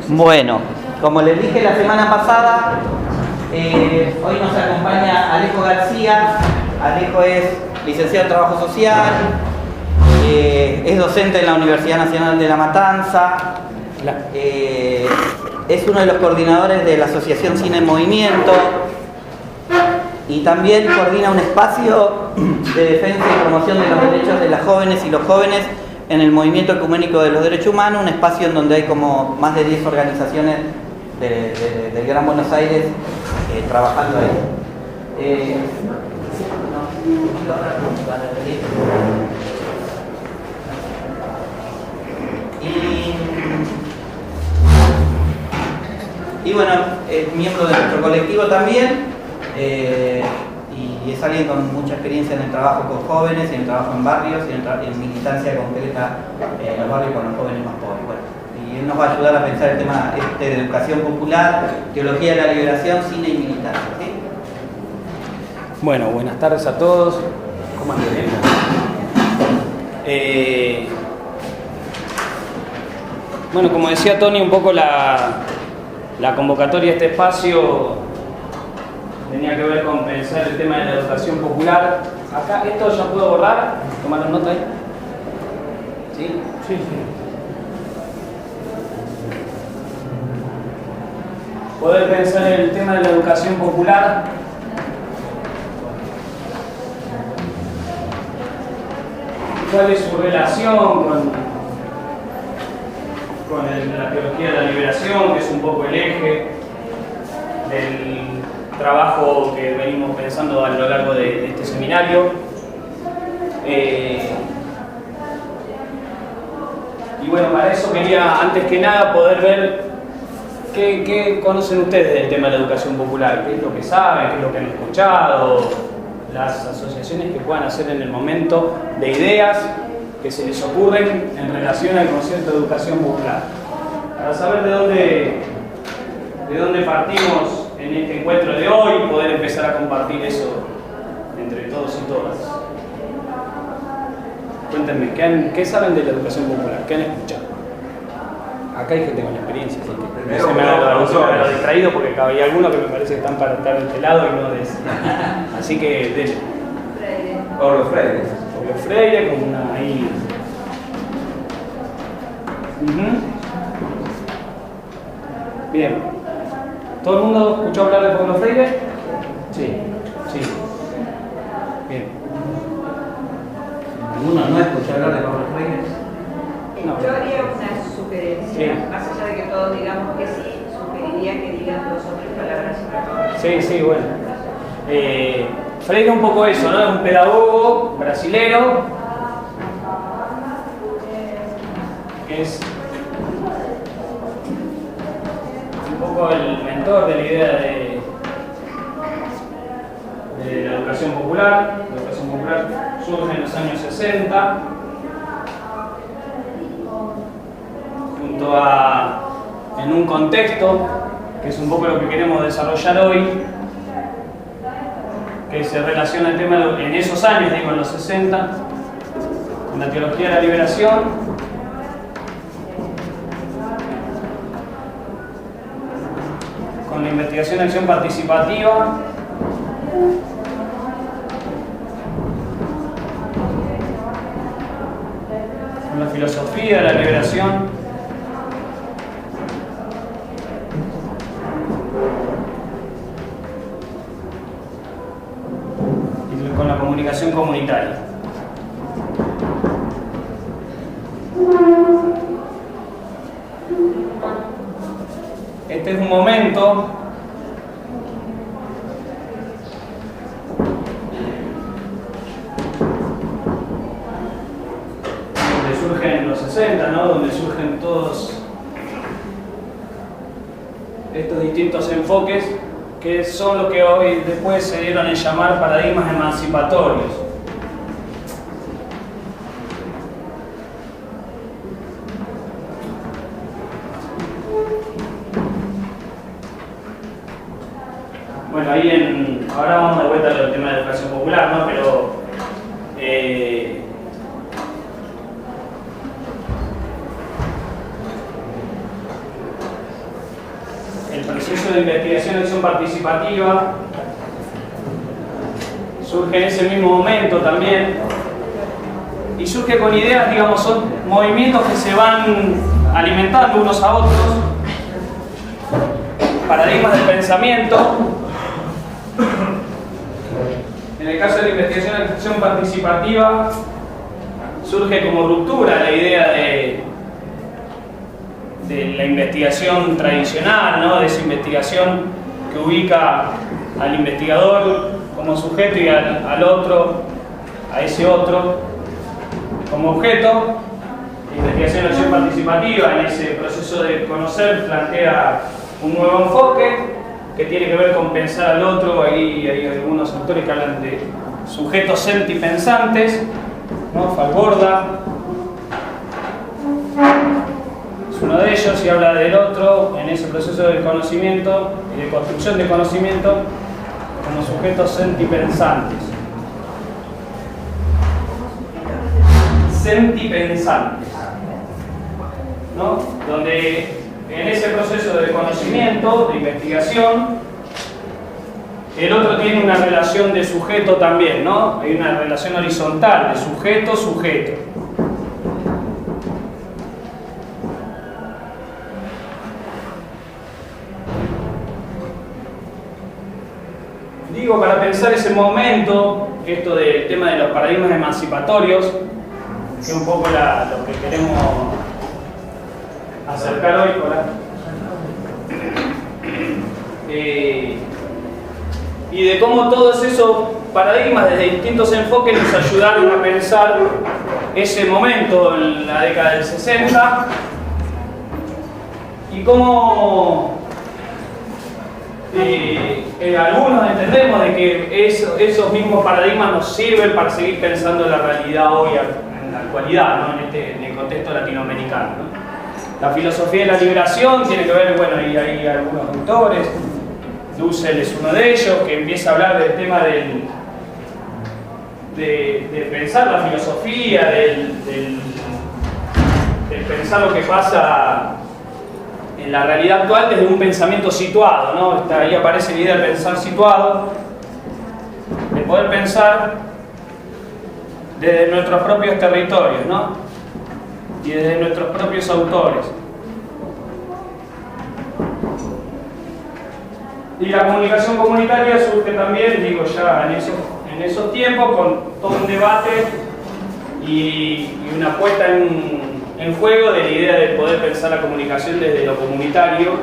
Bueno, como les dije la semana pasada, hoy nos acompaña Alejo García. Alejo es licenciado en Trabajo Social, es docente en la Universidad Nacional de La Matanza, es uno de los coordinadores de la Asociación Cine en Movimiento y también coordina un espacio de defensa y promoción de los derechos de las jóvenes y los jóvenes en el Movimiento Ecuménico de los Derechos Humanos, un espacio en donde hay como más de 10 organizaciones del Gran Buenos Aires trabajando ahí. Y bueno, es miembro de nuestro colectivo también, y es alguien con mucha experiencia en el trabajo con jóvenes, en el trabajo en barrios y en militancia concreta en los barrios con los jóvenes más pobres. Bueno, y él nos va a ayudar a pensar el tema de educación popular, teología de la liberación, cine y militancia, ¿sí? Bueno, buenas tardes a todos. ¿Cómo andan? Bueno, como decía Tony, un poco la convocatoria de este espacio tenía que ver con pensar el tema de la educación popular. Acá, ¿esto ya puedo borrar? ¿Tomaron nota ahí? ¿Sí? Sí, sí. Poder pensar el tema de la educación popular cuál es su relación con la teología de la liberación, que es un poco el eje del trabajo que venimos pensando a lo largo de este seminario. Y bueno, para eso quería, antes que nada, poder ver qué conocen ustedes del tema de la educación popular, qué es lo que saben, qué es lo que han escuchado, las asociaciones que puedan hacer en el momento, de ideas que se les ocurren en relación al concepto de educación popular. Para saber de dónde partimos en este encuentro de hoy y poder empezar a compartir eso entre todos y todas. Cuéntenme, ¿qué saben de la educación popular? ¿Qué han escuchado? Acá hay gente con experiencia, así que se me ha distraído porque había algunos que me parece que están para estar de este lado y no de ese. Así que denle. Pablo Freire. Pablo Freire, como una ahí. Bien. ¿Todo el mundo escuchó hablar de Pablo Freire? Sí. Sí. Bien. ¿Alguno no escuchó hablar de Pablo Freire? No. Yo haría una sugerencia, sí. Más allá de que todos digamos que sí, sugeriría que digan 2 o 3 palabras. Sí, sí, bueno. Freire un poco eso, ¿no? Es un pedagogo brasilero, que es un poco el mentor de la idea de la educación popular. La educación popular surge en los años 60, en un contexto que es un poco lo que queremos desarrollar hoy, que se relaciona el tema en esos años, digo en los 60, con la teología de la liberación, con la investigación de acción participativa, con la filosofía de la liberación, con la comunicación comunitaria. Este es un momento donde surgen en los 60, ¿no? Donde surgen todos estos distintos enfoques que son lo que hoy después se dieron en llamar paradigmas emancipatorios. Bueno, ahí ahora vamos de vuelta al tema de educación popular, ¿no? Pero el proceso de investigación y acción participativa surge en ese mismo momento también, y surge con ideas, digamos, son movimientos que se van alimentando unos a otros, paradigmas del pensamiento. En el caso de la investigación y acción participativa, surge como ruptura la idea de la investigación tradicional, ¿no? De esa investigación que ubica al investigador como sujeto y al otro, a ese otro, como objeto. La investigación y acción participativa en ese proceso de conocer plantea un nuevo enfoque que tiene que ver con pensar al otro. Ahí hay algunos autores que hablan de sujetos sentipensantes, ¿no? Falborda es uno de ellos, y habla del otro en ese proceso de conocimiento y de construcción de conocimiento como sujetos sentipensantes. Sentipensantes, ¿no? Donde en ese proceso de conocimiento, de investigación, el otro tiene una relación de sujeto también, ¿no? Hay una relación horizontal de sujeto-sujeto. Digo, para pensar ese momento, esto del tema de los paradigmas emancipatorios, que es un poco lo que queremos acercar hoy, y de cómo todos esos paradigmas desde distintos enfoques nos ayudaron a pensar ese momento en la década del 60, y cómo algunos entendemos de que esos mismos paradigmas nos sirven para seguir pensando la realidad hoy, en la actualidad, ¿no? En el contexto latinoamericano, ¿no? La filosofía de la liberación tiene que ver, bueno, y hay algunos autores, Dussel es uno de ellos, que empieza a hablar del tema de pensar la filosofía, del pensar lo que pasa en la realidad actual desde un pensamiento situado, ¿no? Ahí aparece la idea del pensar situado, de poder pensar desde nuestros propios territorios, ¿no? Y desde nuestros propios autores. Y la comunicación comunitaria surge también, digo, ya en esos tiempos, con todo un debate y una puesta en juego de la idea de poder pensar la comunicación desde lo comunitario,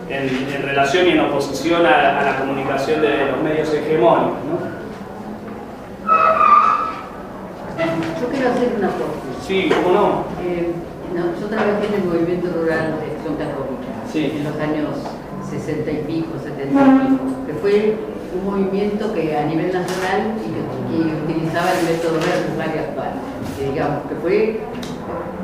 en relación y en oposición a la comunicación de los medios hegemónicos, ¿no? Yo quiero hacer una cosa. Sí, ¿cómo no? Yo trabajé en el movimiento rural de Acción Católica, sí, en los años 60 y pico, 70 y pico, que fue un movimiento que a nivel nacional y utilizaba el método Verde actual, que digamos que fue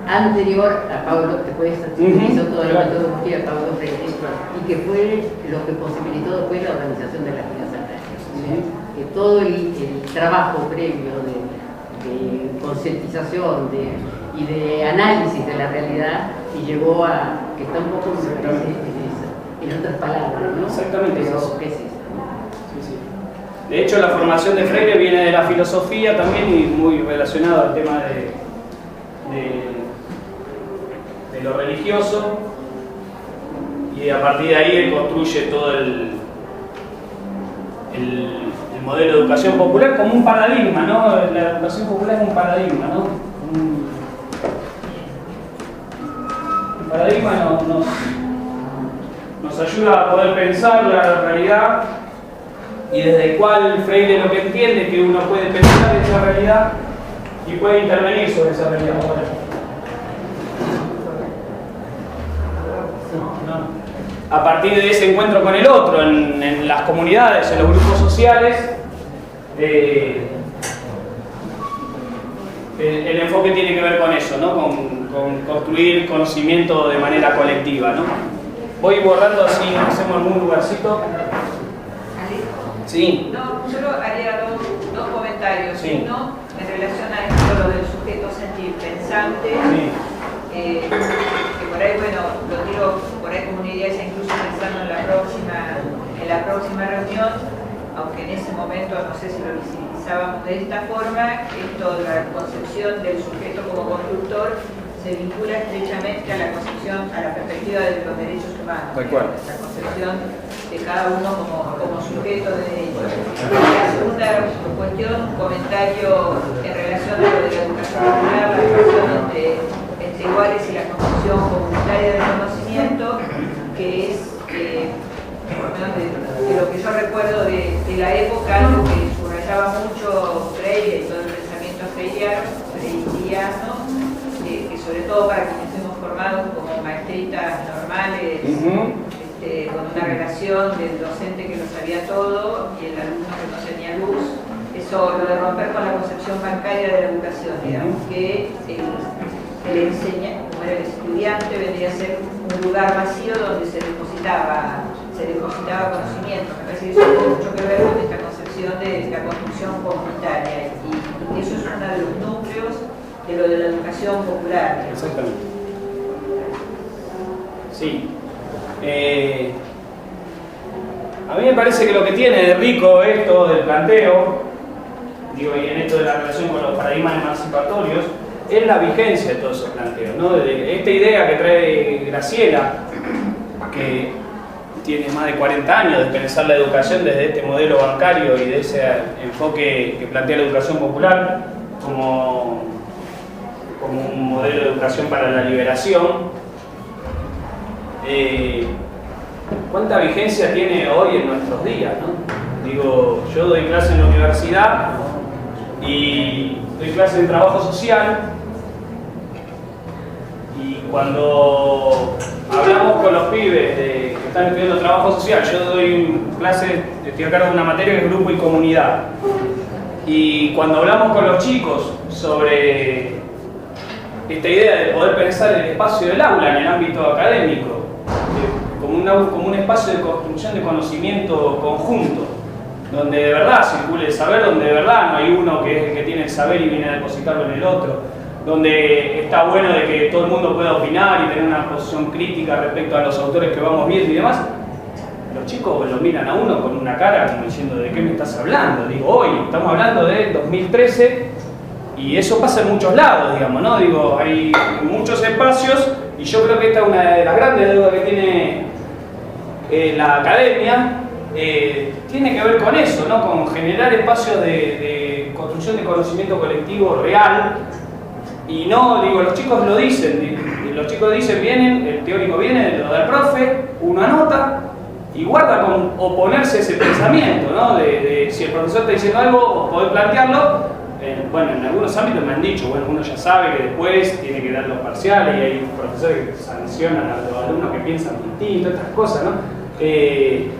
anterior a Paulo, que fue utilizó toda la metodología de Paulo Freire, y que fue lo que posibilitó después la organización de las vidas agrarias. ¿Sí? Que todo el trabajo previo de concientización y de análisis de la realidad, y llegó a que está un poco en otras palabras, ¿no? Exactamente. Pero, ¿qué es eso? Sí, sí. De hecho, la formación de Freire viene de la filosofía también, y muy relacionado al tema de lo religioso, y a partir de ahí él construye todo el modelo de educación popular como un paradigma, ¿no? La educación popular es un paradigma, ¿no? Un paradigma nos ayuda a poder pensar la realidad, y desde el cual Freire lo que entiende es que uno puede pensar esa realidad y puede intervenir sobre esa realidad. A partir de ese encuentro con el otro, en las comunidades, en los grupos sociales, el enfoque tiene que ver con eso, ¿no? Con construir conocimiento de manera colectiva, ¿no? Voy borrando así, hacemos algún lugarcito. Sí. No, solo haría dos comentarios. Sí. Uno, en relación a esto lo del sujeto sentipensante, Sí. que por ahí, bueno, lo tiro por ahí como una idea, ya incluso pensando en la próxima reunión, aunque en ese momento no sé si lo visibilizábamos de esta forma, esto, la concepción del sujeto como constructor se vincula estrechamente a la concepción, a la perspectiva de los derechos humanos, la concepción de cada uno como sujeto de derechos. La segunda cuestión, un comentario en relación a lo de la educación popular, la relación entre iguales y la concepción comunitaria del conocimiento, que es, por lo menos de lo que yo recuerdo de la época, algo que subrayaba mucho Freire y todo el pensamiento freiriano, que sobre todo para quienes fuimos formados como maestritas normales, con una relación del docente que lo sabía todo y el alumno que no tenía luz, eso, lo de romper con la concepción bancaria de la educación, digamos, que el estudiante vendría a ser un lugar vacío donde se depositaba conocimiento. Me parece que eso tiene mucho que ver con esta concepción de la construcción comunitaria y eso es uno de los núcleos de lo de la educación popular. Exactamente. Sí. A mí me parece que lo que tiene de rico esto del planteo, digo, y en esto de la relación con los paradigmas emancipatorios, es la vigencia de todos esos planteos, ¿no? De esta idea que trae Graciela, que tiene más de 40 años de pensar la educación desde este modelo bancario y de ese enfoque que plantea la educación popular como un modelo de educación para la liberación. ¿Cuánta vigencia tiene hoy en nuestros días, ¿no? Digo, yo doy clase en la universidad y doy clase en trabajo social y cuando hablamos con los pibes que están estudiando trabajo social, yo doy clase, estoy a cargo de una materia que es grupo y comunidad, y cuando hablamos con los chicos sobre esta idea de poder pensar el espacio del aula en el ámbito académico como un espacio de construcción de conocimiento conjunto, donde de verdad circule el saber, donde de verdad no hay uno que es el que tiene el saber y viene a depositarlo en el otro, donde está bueno de que todo el mundo pueda opinar y tener una posición crítica respecto a los autores que vamos viendo y demás. Los chicos lo miran a uno con una cara como diciendo, ¿de qué me estás hablando? Digo, hoy estamos hablando de 2013 y eso pasa en muchos lados, digamos, ¿no? Digo, hay muchos espacios y yo creo que esta es una de las grandes deudas que tiene la academia, tiene que ver con eso, ¿no? Con generar espacios de construcción de conocimiento colectivo real. Y no, digo, los chicos lo dicen, vienen, el teórico viene, lo da el profe, uno anota y guarda con oponerse a ese pensamiento, ¿no? De si el profesor está diciendo algo, poder plantearlo. Bueno, en algunos ámbitos me han dicho, bueno, uno ya sabe que después tiene que dar los parciales y hay profesores que sancionan a los alumnos que piensan distinto, estas cosas, ¿no? Que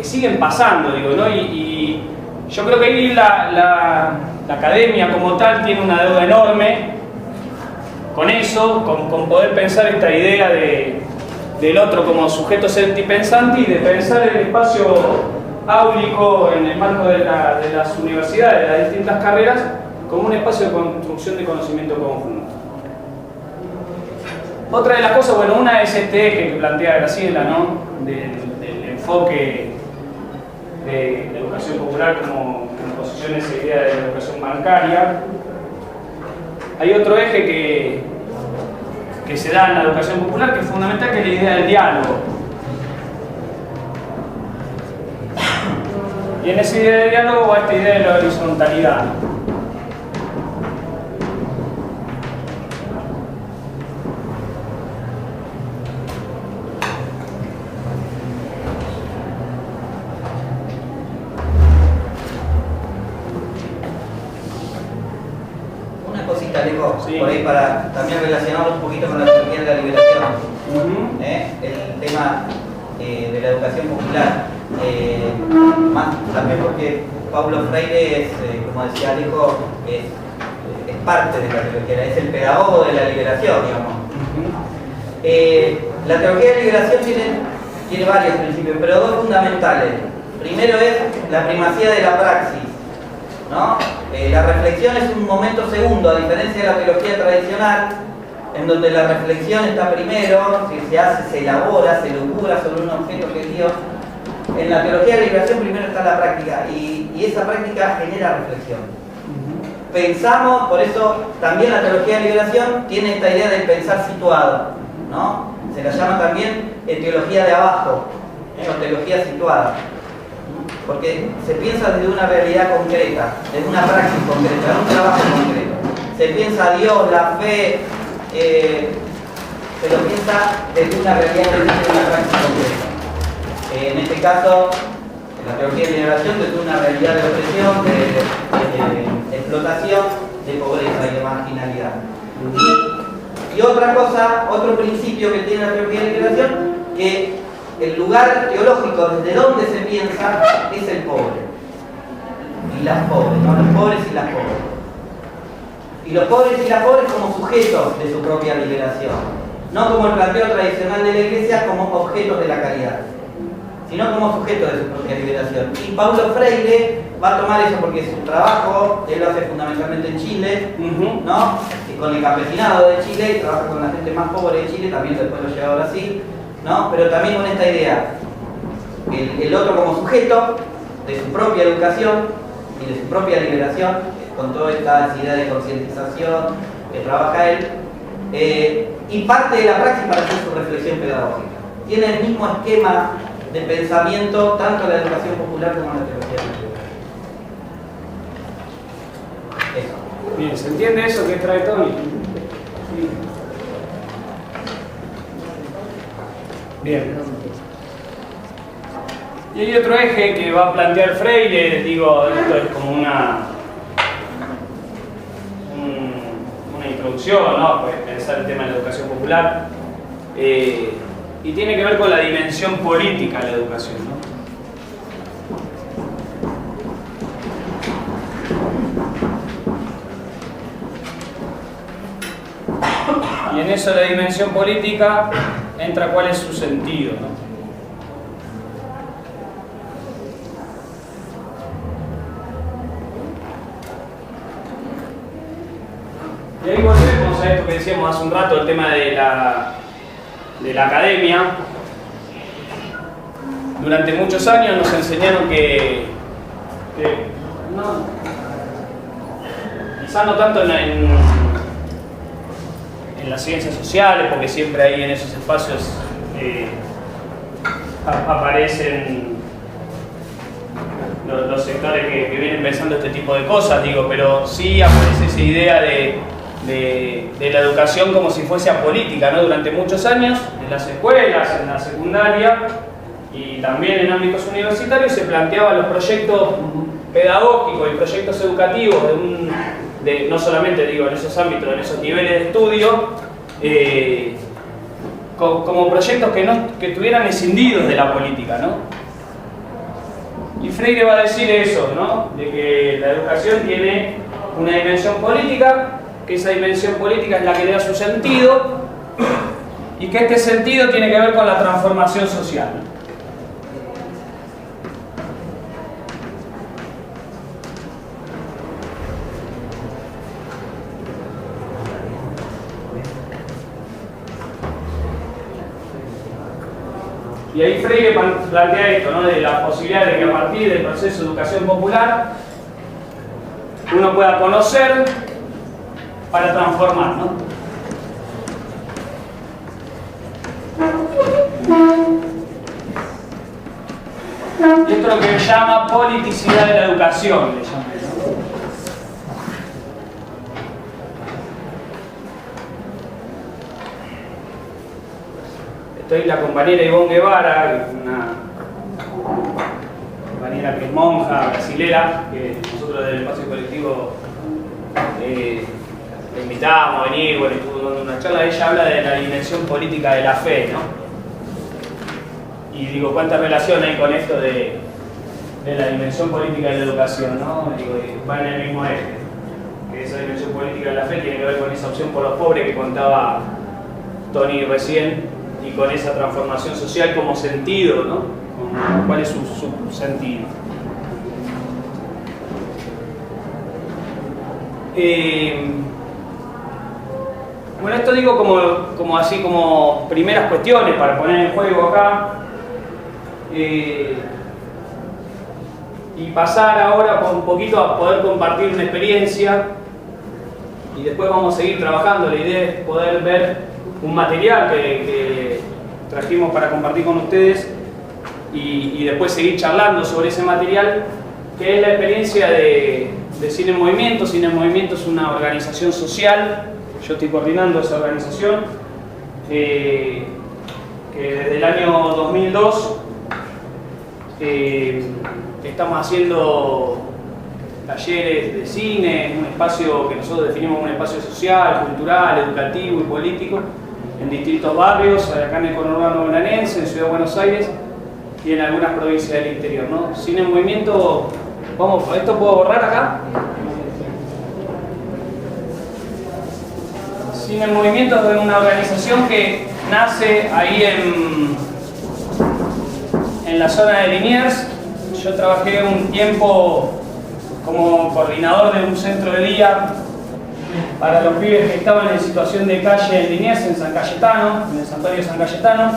siguen pasando, digo, ¿no? Y yo creo que ahí la academia como tal tiene una deuda enorme con eso, con poder pensar esta idea del otro como sujeto sentipensante y de pensar el espacio áulico en el marco de las universidades, de las distintas carreras, como un espacio de construcción de conocimiento conjunto. Otra de las cosas, bueno, una es este eje que plantea Graciela, ¿no? Del enfoque de la educación popular como posición esa idea de la educación bancaria. Hay otro eje que se da en la educación popular que es fundamental, que es la idea del diálogo. Y en esa idea de diálogo va esta idea de la horizontalidad. Una cosita, Alejo, sí, por ahí para también relacionarlo un poquito con la teoría de la liberación. El tema de la educación popular. Más también porque Paulo Freire es, como decía Alejo, es parte de la teología, es el pedagogo de la liberación, digamos. La teología de la liberación tiene varios principios, pero dos fundamentales. Primero es la primacía de la praxis, ¿no? La reflexión es un momento segundo, a diferencia de la teología tradicional, en donde la reflexión está primero, se hace, se elabora, se locura sobre un objeto que es Dios. En la teología de la liberación primero está la práctica y esa práctica genera reflexión. Pensamos, por eso también la teología de la liberación tiene esta idea del pensar situado, ¿no? Se la llama también teología de abajo, o teología situada, porque se piensa desde una realidad concreta, desde una praxis concreta, de un trabajo concreto. Se piensa Dios, la fe, se lo piensa desde una realidad, desde una praxis concreta. En este caso, en la teología de liberación, desde una realidad de opresión, de explotación, de pobreza y de marginalidad. Y otra cosa, otro principio que tiene la teología de liberación, que el lugar teológico desde donde se piensa es el pobre. Y las pobres, ¿no? Los pobres y las pobres. Y los pobres y las pobres como sujetos de su propia liberación. No como el planteo tradicional de la Iglesia como objetos de la caridad, sino como sujetos de su propia liberación. Y Paulo Freire va a tomar eso porque su trabajo, él lo hace fundamentalmente en Chile, ¿no? Y con el campesinado de Chile, y trabaja con la gente más pobre de Chile, también después lo lleva a Brasil, ¿no? Pero también con esta idea, el otro como sujeto de su propia educación y de su propia liberación, con toda esta idea de concientización que trabaja él, y parte de la praxis para hacer su reflexión pedagógica. Tiene el mismo esquema de pensamiento tanto en la educación popular como en la teología de la eso. Bien, ¿se entiende eso que trae Tony? Sí. Bien. Y hay otro eje que va a plantear Freire, digo, esto es como una introducción, ¿no? Pues pensar el tema de la educación popular. Y tiene que ver con la dimensión política de la educación, ¿no? Y en eso la dimensión política entra cuál es su sentido, ¿no? Y ahí volvemos a esto que decíamos hace un rato, el tema de la academia. Durante muchos años nos enseñaron que no, quizás no tanto en las ciencias sociales, porque siempre ahí en esos espacios aparecen los sectores que vienen pensando este tipo de cosas, digo, pero sí aparece esa idea de la educación como si fuese apolítica, ¿no? Durante muchos años, en las escuelas, en la secundaria y también en ámbitos universitarios se planteaban los proyectos pedagógicos y proyectos educativos no solamente digo en esos ámbitos, en esos niveles de estudio, como proyectos que estuvieran escindidos de la política, ¿no? Y Freire va a decir eso, ¿no? De que la educación tiene una dimensión política, que esa dimensión política es la que le da su sentido y que este sentido tiene que ver con la transformación social. Y ahí Freire plantea esto, ¿no? De la posibilidad de que a partir del proceso de educación popular uno pueda conocer para transformar, ¿no? Y esto es lo que llama politicidad de la educación, le llama, ¿no? Estoy la compañera Ivonne Guevara, una compañera que es monja brasilera, que nosotros del espacio colectivo le invitábamos a venir, bueno, estuvo dando una charla. Ella habla de la dimensión política de la fe, ¿no? Y digo, ¿cuánta relación hay con esto de la dimensión política de la educación, ¿no? Digo, va en el mismo eje, que esa dimensión política de la fe tiene que ver con esa opción por los pobres que contaba Tony recién, y con esa transformación social como sentido, ¿no? ¿Cuál es su sentido? Bueno, esto digo como así como primeras cuestiones para poner en juego acá. Y pasar ahora un poquito a poder compartir una experiencia y después vamos a seguir trabajando. La idea es poder ver un material que trajimos para compartir con ustedes y después seguir charlando sobre ese material, que es la experiencia de Cine en Movimiento. Cine en Movimiento es una organización social, yo estoy coordinando esa organización, que desde el año 2002 estamos haciendo talleres de cine, un espacio que nosotros definimos como un espacio social, cultural, educativo y político en distintos barrios, acá en el conurbano bonaerense, en Ciudad de Buenos Aires y en algunas provincias del interior, ¿no? Cine en Movimiento, vamos, ¿esto puedo borrar acá? Cine en Movimiento es una organización que nace ahí en la zona de Liniers. Yo trabajé un tiempo como coordinador de un centro de día para los pibes que estaban en situación de calle en Liniers, en San Cayetano, en el santuario de San Cayetano.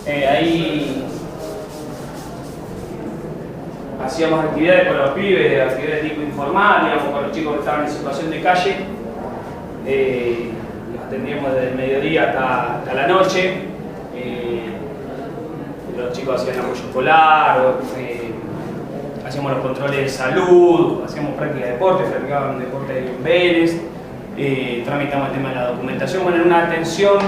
Ahí hacíamos actividades con los pibes, actividades de tipo informal, digamos, con los chicos que estaban en situación de calle. Los atendíamos desde el mediodía hasta la noche. Los chicos hacían apoyo escolar, hacíamos los controles de salud, hacíamos práctica de deporte, practicaban deporte en Vélez, tramitamos el tema de la documentación, bueno, era una atención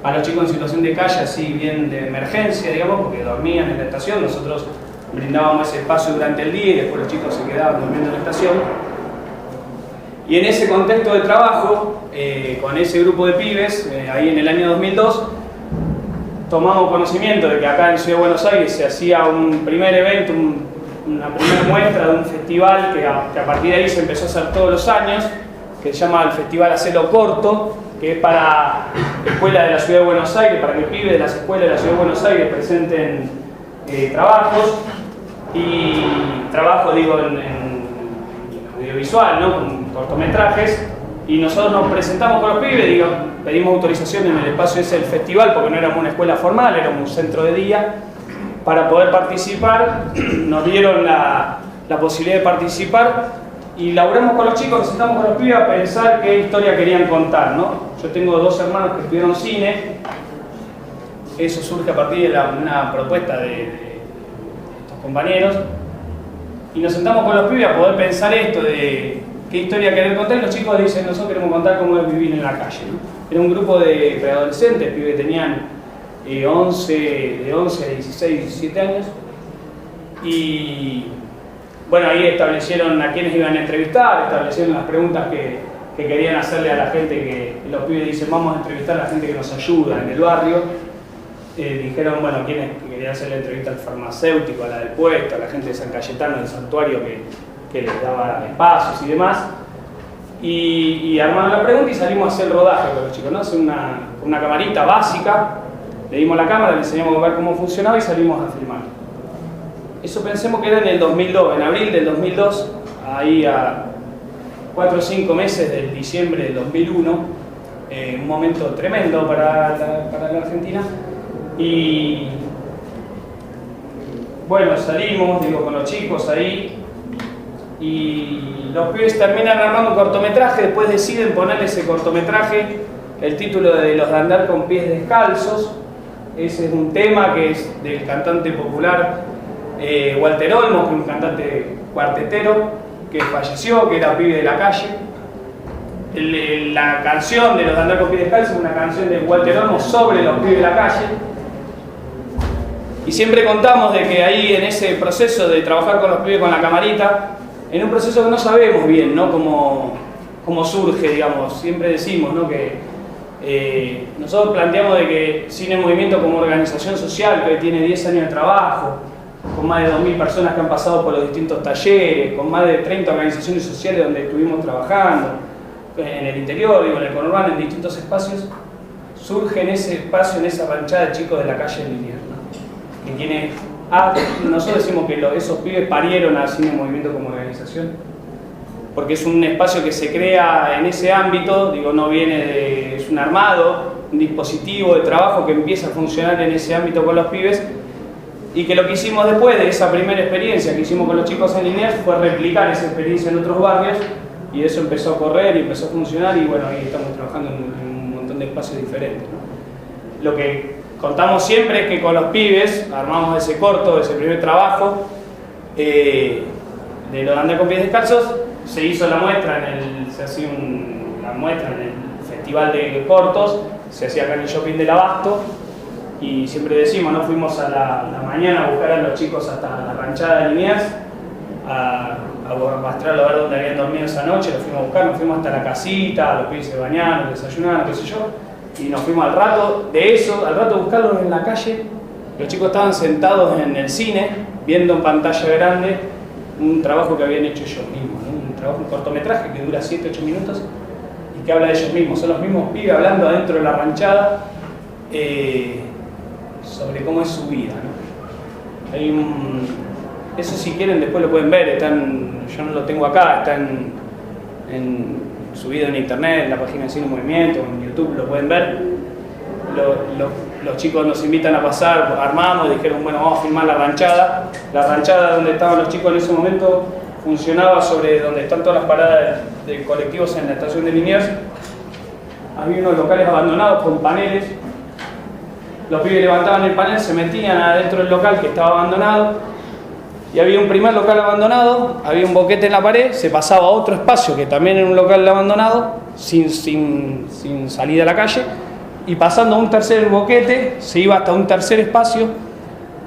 a los chicos en situación de calle, así bien de emergencia, digamos, porque dormían en la estación, nosotros brindábamos ese espacio durante el día y después los chicos se quedaban durmiendo en la estación. Y en ese contexto de trabajo, con ese grupo de pibes, ahí en el año 2002, tomamos conocimiento de que acá en Ciudad de Buenos Aires se hacía un primer evento, una primera muestra de un festival que a partir de ahí se empezó a hacer todos los años, que se llama el Festival Hacelo Corto, que es para escuelas de la Ciudad de Buenos Aires, para que pibes de las escuelas de la Ciudad de Buenos Aires presenten trabajos, y trabajo digo en audiovisual, ¿no? Con cortometrajes, y nosotros nos presentamos con los pibes, digo, pedimos autorización en el espacio ese del festival, porque no éramos una escuela formal, éramos un centro de día, para poder participar. Nos dieron la posibilidad de participar y laburamos con los chicos, nos sentamos con los pibes a pensar qué historia querían contar, ¿no? Yo tengo dos hermanos que estudiaron cine, eso surge a partir de una propuesta de estos compañeros, y nos sentamos con los pibes a poder pensar esto de qué historia querer contar, y los chicos dicen, nosotros queremos contar cómo es vivir en la calle, ¿no? Era un grupo de preadolescentes, pibes que tenían de 11 a 16, 17 años, y bueno, ahí establecieron a quienes iban a entrevistar, establecieron las preguntas que querían hacerle a la gente, que los pibes dicen, vamos a entrevistar a la gente que nos ayuda en el barrio. Dijeron, bueno, quienes querían hacer la entrevista al farmacéutico, a la del puesto, a la gente de San Cayetano, del santuario que les daba espacios y demás. Y armaron la pregunta y salimos a hacer el rodaje con los chicos, ¿no? Hacer una camarita básica, le dimos la cámara, le enseñamos a ver cómo funcionaba y salimos a filmar. Eso pensemos que era en el 2002, en abril del 2002, ahí a 4 o 5 meses del diciembre del 2001, un momento tremendo para la Argentina. Y bueno, salimos, digo, con los chicos ahí, y los pibes terminan armando un cortometraje, después deciden ponerle ese cortometraje el título de Los de andar con pies descalzos. Ese es un tema que es del cantante popular Walter Olmos, que es un cantante cuartetero que falleció, que era pibe de la calle. La canción de Los de andar con pies descalzos es una canción de Walter Olmos sobre los pibes de la calle. Y siempre contamos de que ahí en ese proceso de trabajar con los pibes con la camarita, en un proceso que no sabemos bien, ¿no? Cómo surge, digamos, siempre decimos, ¿no? Que nosotros planteamos de que Cine en Movimiento como organización social que tiene 10 años de trabajo, con más de 2.000 personas que han pasado por los distintos talleres, con más de 30 organizaciones sociales donde estuvimos trabajando, en el interior, digo, en el conurbano, en distintos espacios, surge en ese espacio, en esa ranchada de chicos de la calle de Liniers, ¿no? Que nosotros decimos que esos pibes parieron a Cine en Movimiento como organización. porque es un espacio que se crea en ese ámbito, digo, no viene de, es un armado, un dispositivo de trabajo que empieza a funcionar en ese ámbito con los pibes, y que lo que hicimos después de esa primera experiencia que hicimos con los chicos en Liniers fue replicar esa experiencia en otros barrios, y eso empezó a correr y empezó a funcionar, y bueno, ahí estamos trabajando en un montón de espacios diferentes, ¿no? Lo que contamos siempre es que con los pibes armamos ese corto, ese primer trabajo de lo de andar con pies descalzos. Se hizo la muestra se hacía la muestra en el festival de cortos, se hacía acá en el shopping del Abasto, y siempre decimos, ¿no? Fuimos a la mañana a buscar a los chicos hasta la ranchada de Liniers, a mostrarlo a ver dónde habían dormido esa noche, los fuimos a buscar, nos fuimos hasta la casita, los pibes se bañaron, desayunaron, qué sé yo, y nos fuimos al rato de buscarlos en la calle. Los chicos estaban sentados en el cine, viendo en pantalla grande un trabajo que habían hecho ellos mismos, ¿no? Un cortometraje que dura 7-8 minutos y que habla de ellos mismos. Son los mismos pibes hablando adentro de la ranchada sobre cómo es su vida, ¿no? Eso, si quieren, después lo pueden ver. Yo no lo tengo acá, está subido en internet, en la página de Cine Movimiento, en YouTube, lo pueden ver. Los chicos nos invitan a pasar, armamos, dijeron, bueno, vamos a filmar la ranchada. La ranchada donde estaban los chicos en ese momento funcionaba sobre donde están todas las paradas de colectivos en la estación de Liniers. Había unos locales abandonados con paneles. Los pibes levantaban el panel, se metían adentro del local que estaba abandonado, y había un primer local abandonado, había un boquete en la pared, se pasaba a otro espacio que también era un local abandonado, sin salida a la calle, y pasando a un tercer boquete, se iba hasta un tercer espacio,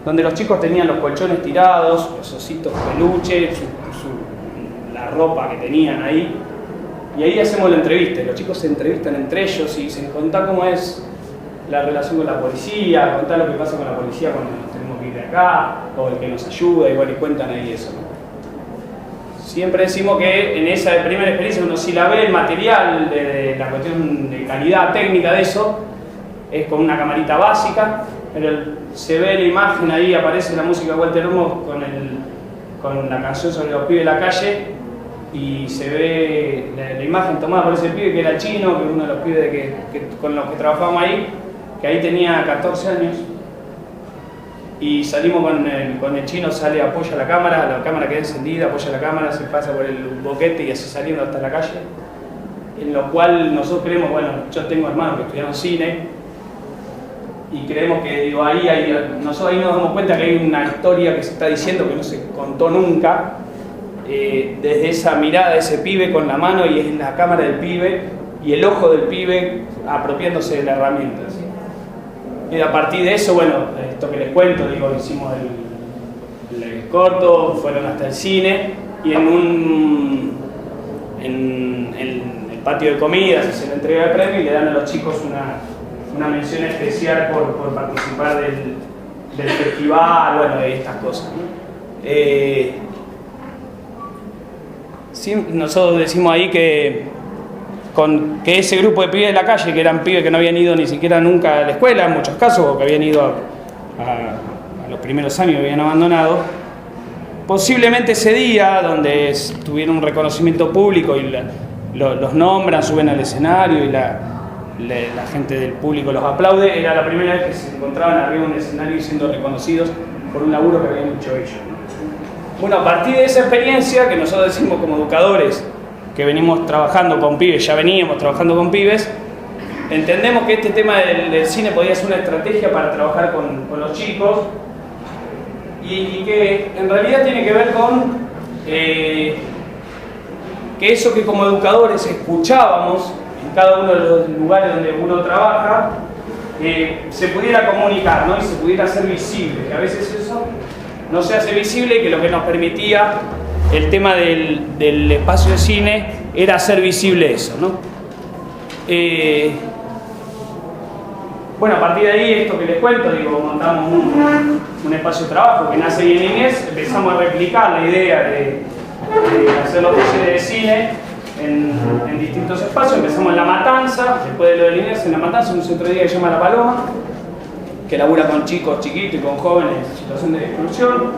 donde los chicos tenían los colchones tirados, los ositos peluches, la ropa que tenían ahí, y ahí hacemos la entrevista, los chicos se entrevistan entre ellos y se cuentan cómo es la relación con la policía, contar lo que pasa con la policía cuando nos tenemos que ir de acá, o el que nos ayuda, igual, y cuentan ahí eso, ¿no? Siempre decimos que en esa primera experiencia uno sí la ve, el material, de la cuestión de calidad técnica de eso, es con una camarita básica, pero se ve la imagen, ahí aparece la música de Walter Humo con la canción sobre los pibes de la calle, y se ve la imagen tomada por ese pibe que era chino, que es uno de los pibes con los que trabajamos ahí, que ahí tenía 14 años, y salimos con el chino, apoya la cámara queda encendida, apoya la cámara, se pasa por el boquete y así saliendo hasta la calle, en lo cual nosotros creemos, bueno, yo tengo hermanos que estudiaron cine, y creemos que nosotros ahí nos damos cuenta que hay una historia que se está diciendo que no se contó nunca, desde esa mirada de ese pibe con la mano, y es la cámara del pibe y el ojo del pibe apropiándose de la herramienta, ¿sí? Y a partir de eso, bueno, esto que les cuento, digo, hicimos el corto, fueron hasta el cine, y en el patio de comidas se hace la entrega de premio y le dan a los chicos una mención especial por participar del festival, bueno, de estas cosas, ¿no? Sí, nosotros decimos ahí que ese grupo de pibes de la calle, que eran pibes que no habían ido ni siquiera nunca a la escuela, en muchos casos, o que habían ido a los primeros años y habían abandonado, posiblemente ese día, donde tuvieron un reconocimiento público y los nombran, suben al escenario y la gente del público los aplaude, era la primera vez que se encontraban arriba de un escenario siendo reconocidos por un laburo que habían hecho ellos, ¿no? Bueno, a partir de esa experiencia, que nosotros decimos como educadores, que venimos trabajando con pibes, ya veníamos trabajando con pibes, entendemos que este tema del cine podía ser una estrategia para trabajar con los chicos, y que en realidad tiene que ver con que eso que como educadores escuchábamos en cada uno de los lugares donde uno trabaja, se pudiera comunicar, ¿no? Y se pudiera hacer visible, que a veces eso no se hace visible, y que lo que nos permitía el tema del espacio de cine era hacer visible eso, ¿no? Bueno, a partir de ahí, esto que les cuento, digo, montamos un espacio de trabajo que nace bien en Liniers, empezamos a replicar la idea de hacer los talleres de cine en distintos espacios. Empezamos en La Matanza, después de lo de Liniers, en La Matanza, un centro de día que se llama La Paloma, que labura con chicos chiquitos y con jóvenes en situación de exclusión.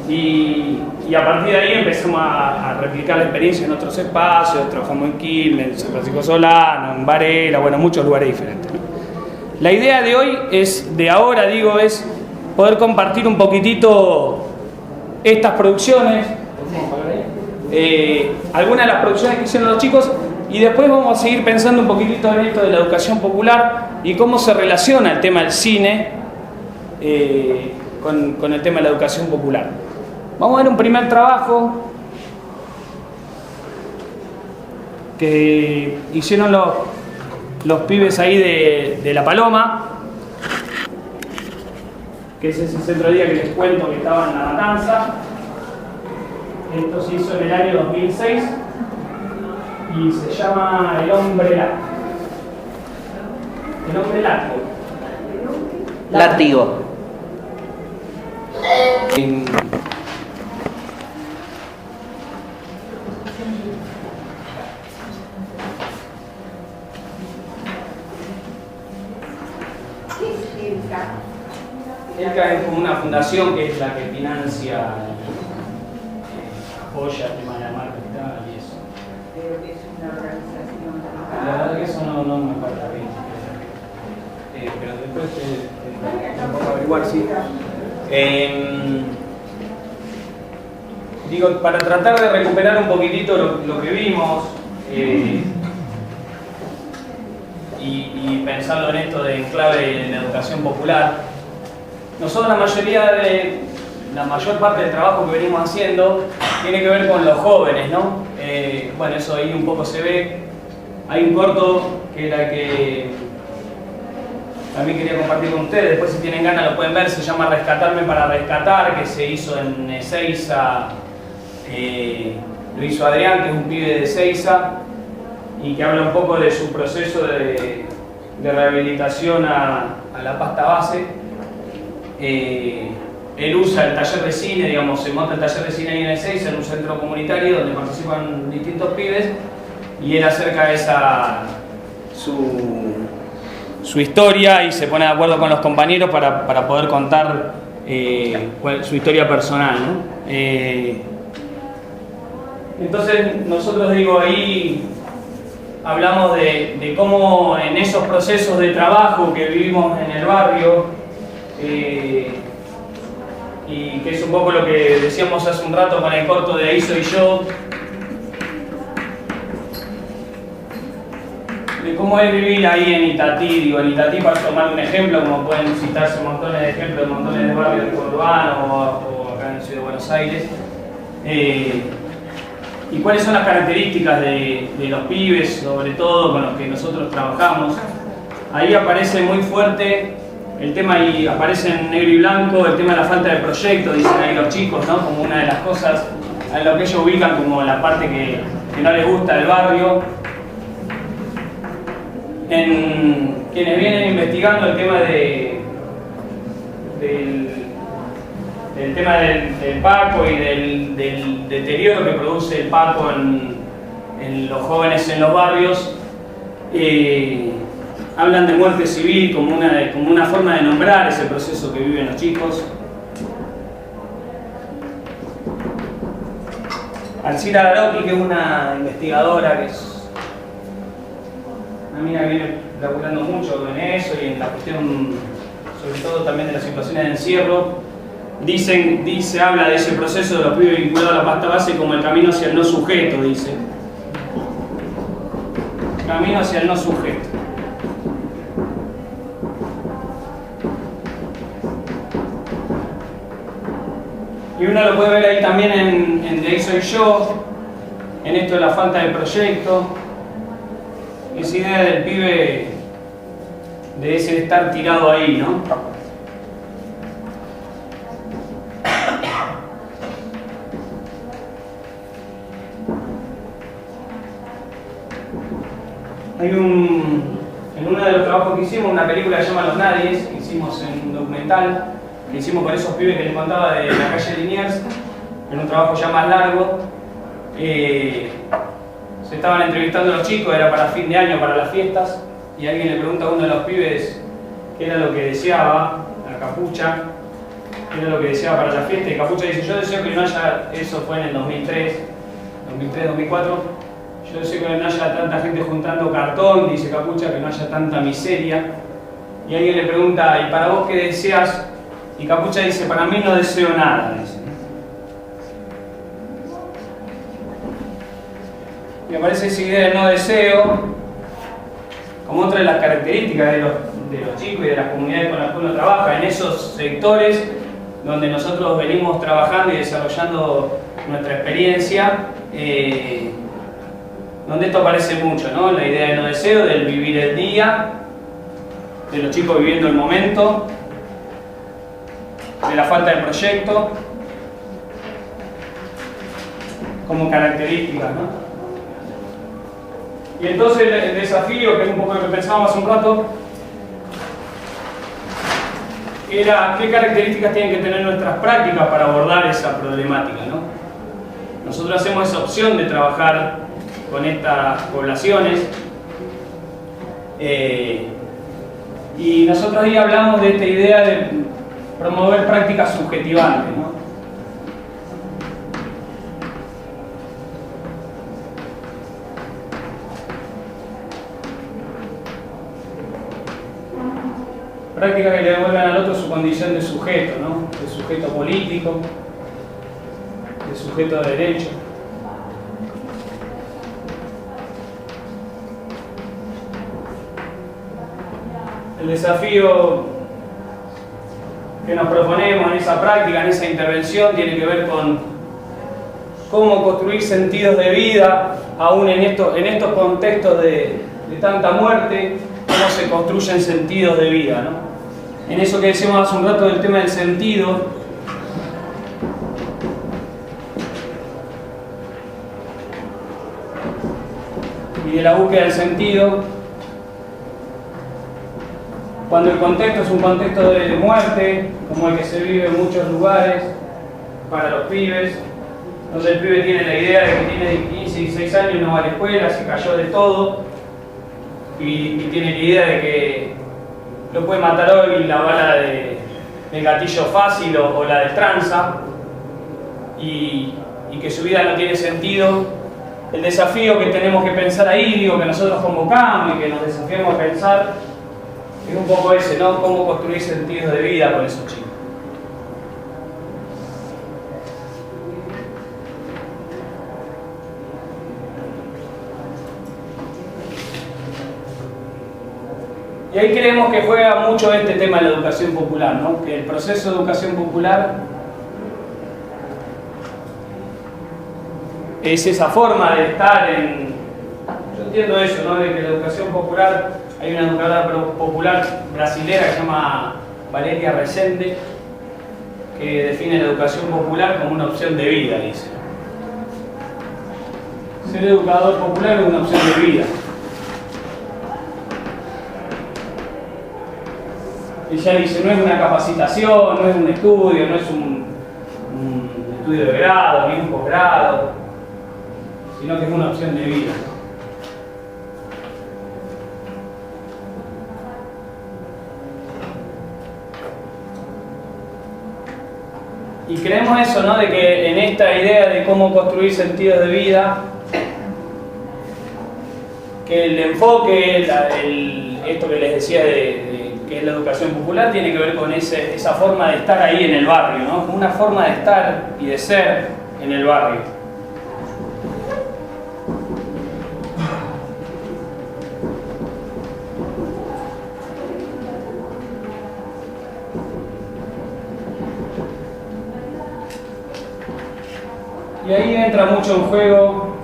Y a partir de ahí empezamos a replicar la experiencia en otros espacios. Trabajamos en Quilmes, en San Francisco Solano, en Varela, bueno, muchos lugares diferentes, ¿no? La idea de hoy es poder compartir un poquitito estas producciones, algunas de las producciones que hicieron los chicos, y después vamos a seguir pensando un poquitito en esto de la educación popular y cómo se relaciona el tema del cine con el tema de la educación popular. Vamos a ver un primer trabajo que hicieron los pibes ahí de La Paloma, que es ese centro de día que les cuento que estaba en La Matanza. Esto se hizo en el año 2006 y se llama El Hombre Látigo. El Hombre Látigo. Látigo. ELCA es como una fundación que es la que financia, apoya el tema de la marca y eso. Pero que es una organización. La verdad que eso no me falta bien. Pero después te puedo averiguar, sí. Digo, para tratar de recuperar un poquitito lo que vimos y pensando en esto de enclave en la educación popular, nosotros la mayor parte del trabajo que venimos haciendo tiene que ver con los jóvenes, ¿no? Bueno, eso ahí un poco se ve. Hay un corto que era que también quería compartir con ustedes, después si tienen ganas lo pueden ver, se llama Rescatarme para Rescatar, que se hizo en Ezeiza, lo hizo Adrián, que es un pibe de Ezeiza, y que habla un poco de su proceso de rehabilitación a la pasta base. Él usa el taller de cine, digamos, se monta el taller de cine ahí en Ezeiza, en un centro comunitario donde participan distintos pibes, y él acerca su historia y se pone de acuerdo con los compañeros para poder contar su historia personal, ¿no? Entonces nosotros, digo, ahí hablamos de cómo en esos procesos de trabajo que vivimos en el barrio, y que es un poco lo que decíamos hace un rato con el corto de Ahí soy yo, de cómo es vivir ahí en Itatí. Digo, en Itatí, para tomar un ejemplo, como pueden citarse montones de ejemplos de montones de barrios urbanos o acá en la ciudad de Buenos Aires, y cuáles son las características de los pibes, sobre todo con los que nosotros trabajamos. Ahí aparece muy fuerte el tema, y aparece en negro y blanco, el tema de la falta de proyecto, dicen ahí los chicos, ¿no? Como una de las cosas a lo que ellos ubican como la parte que no les gusta del barrio. En quienes vienen investigando el tema del tema del Paco y del deterioro que produce el Paco en los jóvenes en los barrios, hablan de muerte civil como una forma de nombrar ese proceso que viven los chicos. Alcira Daroqui, que es una investigadora, que es una mina que viene laburando mucho en eso y en la cuestión, sobre todo también de las situaciones de encierro, habla de ese proceso de los pibes vinculados a la pasta base como el camino hacia el no sujeto, dice. Camino hacia el no sujeto. Y uno lo puede ver ahí también en De ahí soy yo, en esto de la falta de proyecto, esa idea del pibe de ese estar tirado ahí, ¿no? Hay en uno de los trabajos que hicimos, una película que se llama Los Nadies, que hicimos en un documental, que hicimos con esos pibes que les contaba de la calle Liniers, en un trabajo ya más largo. Se estaban entrevistando a los chicos, era para fin de año, para las fiestas, y alguien le pregunta a uno de los pibes qué era lo que deseaba, la capucha, era lo que deseaba para la fiesta, y Capucha dice, yo deseo que no haya, eso fue en el 2003, 2004, yo deseo que no haya tanta gente juntando cartón, dice Capucha, que no haya tanta miseria. Y alguien le pregunta, ¿y para vos qué deseas? Y Capucha dice, para mí no deseo nada, dice. Y me parece esa idea de no deseo como otra de las características de los chicos y de las comunidades con las que uno trabaja, en esos sectores donde nosotros venimos trabajando y desarrollando nuestra experiencia, donde esto aparece mucho, ¿no? La idea de no deseo, del vivir el día, de los chicos viviendo el momento, de la falta de proyecto, como características, ¿no? Y entonces el desafío, que es un poco lo que pensábamos hace un rato, era qué características tienen que tener nuestras prácticas para abordar esa problemática, ¿no? Nosotros hacemos esa opción de trabajar con estas poblaciones y nosotros ahí hablamos de esta idea de promover prácticas subjetivantes, ¿no? Prácticas que le devuelvan al otro su condición de sujeto, ¿no? De sujeto político, de sujeto de derecho. El desafío que nos proponemos en esa práctica, en esa intervención, tiene que ver con cómo construir sentidos de vida, aún en estos contextos de tanta muerte, cómo se construyen sentidos de vida, ¿no? En eso que decíamos hace un rato del tema del sentido, y de la búsqueda del sentido, cuando el contexto es un contexto de muerte, como el que se vive en muchos lugares para los pibes, donde el pibe tiene la idea de que tiene 15, 16 años y no va a la escuela, se cayó de todo, y tiene la idea de que lo puede matar hoy la bala del gatillo fácil o la de tranza, y que su vida no tiene sentido. El desafío que tenemos que pensar ahí, digo, que nosotros convocamos y que nos desafiamos a pensar, es un poco ese, ¿no? Cómo construir sentidos de vida con esos chicos. Y ahí creemos que juega mucho este tema de la educación popular, ¿no? Que el proceso de educación popular es esa forma de estar en... Yo entiendo eso, ¿no? De que la educación popular, hay una educadora popular brasilera que se llama Valeria Resende, que define la educación popular como una opción de vida, dice. Ser educador popular es una opción de vida. Ella dice, no es una capacitación, no es un estudio, no es un estudio de grado, ni un posgrado, sino que es una opción de vida. Y creemos eso, ¿no? De que en esta idea de cómo construir sentidos de vida, que el enfoque, esto que les decía que es la educación popular, tiene que ver con esa forma de estar ahí en el barrio, ¿no? Una forma de estar y de ser en el barrio. Y ahí entra mucho en juego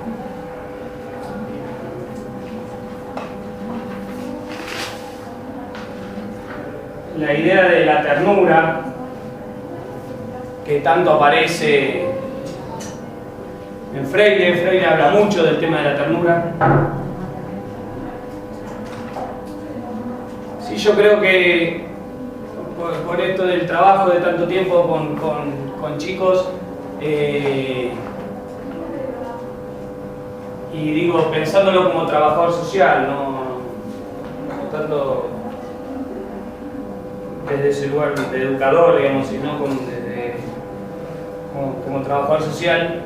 la idea de la ternura, que tanto aparece en Freire. Freire habla mucho del tema de la ternura. Sí, yo creo que por esto del trabajo de tanto tiempo con chicos, y digo, pensándolo como trabajador social, no tanto desde ese lugar de educador, digamos, y no como trabajador social.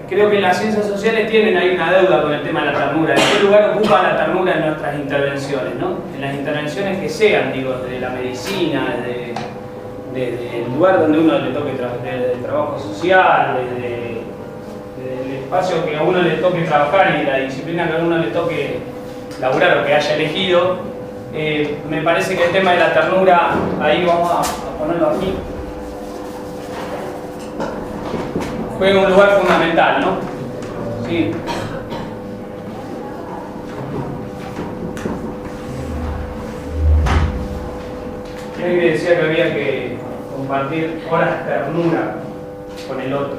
Creo que las ciencias sociales tienen ahí una deuda con el tema de la ternura. ¿En qué lugar ocupa la ternura en nuestras intervenciones, ¿no? En las intervenciones que sean, digo, desde la medicina, desde el lugar donde uno le toque desde el trabajo social, desde el espacio que a uno le toque trabajar y la disciplina que a uno le toque laburar o que haya elegido. Me parece que el tema de la ternura, ahí vamos a ponerlo aquí, juega un lugar fundamental, ¿no? Sí. Y alguien decía que había que compartir horas de ternura con el otro.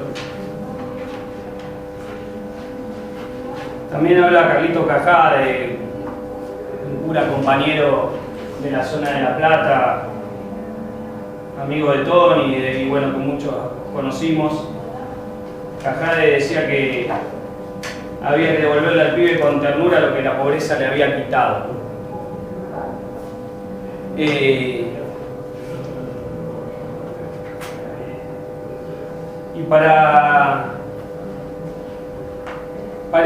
También habla Carlito Cajá de un cura compañero de la zona de La Plata, amigo de Tony y bueno, que muchos conocimos. Cajá decía que había que devolverle al pibe con ternura lo que la pobreza le había quitado. Y para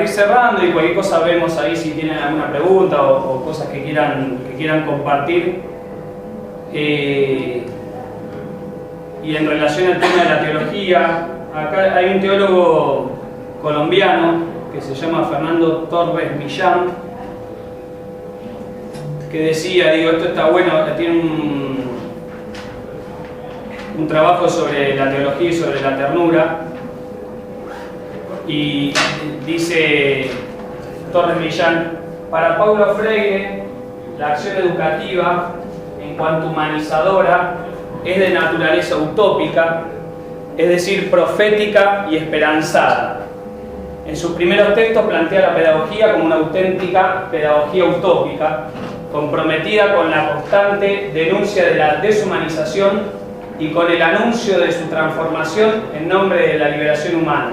ir cerrando, y cualquier cosa vemos ahí si tienen alguna pregunta o cosas que quieran compartir. Y en relación al tema de la teología, acá hay un teólogo colombiano que se llama Fernando Torres Millán, que decía, digo, esto está bueno, tiene un trabajo sobre la teología y sobre la ternura, y dice Torres Millán: para Paulo Freire, la acción educativa, en cuanto humanizadora, es de naturaleza utópica, es decir, profética y esperanzada. En sus primeros textos plantea la pedagogía como una auténtica pedagogía utópica, comprometida con la constante denuncia de la deshumanización y con el anuncio de su transformación en nombre de la liberación humana.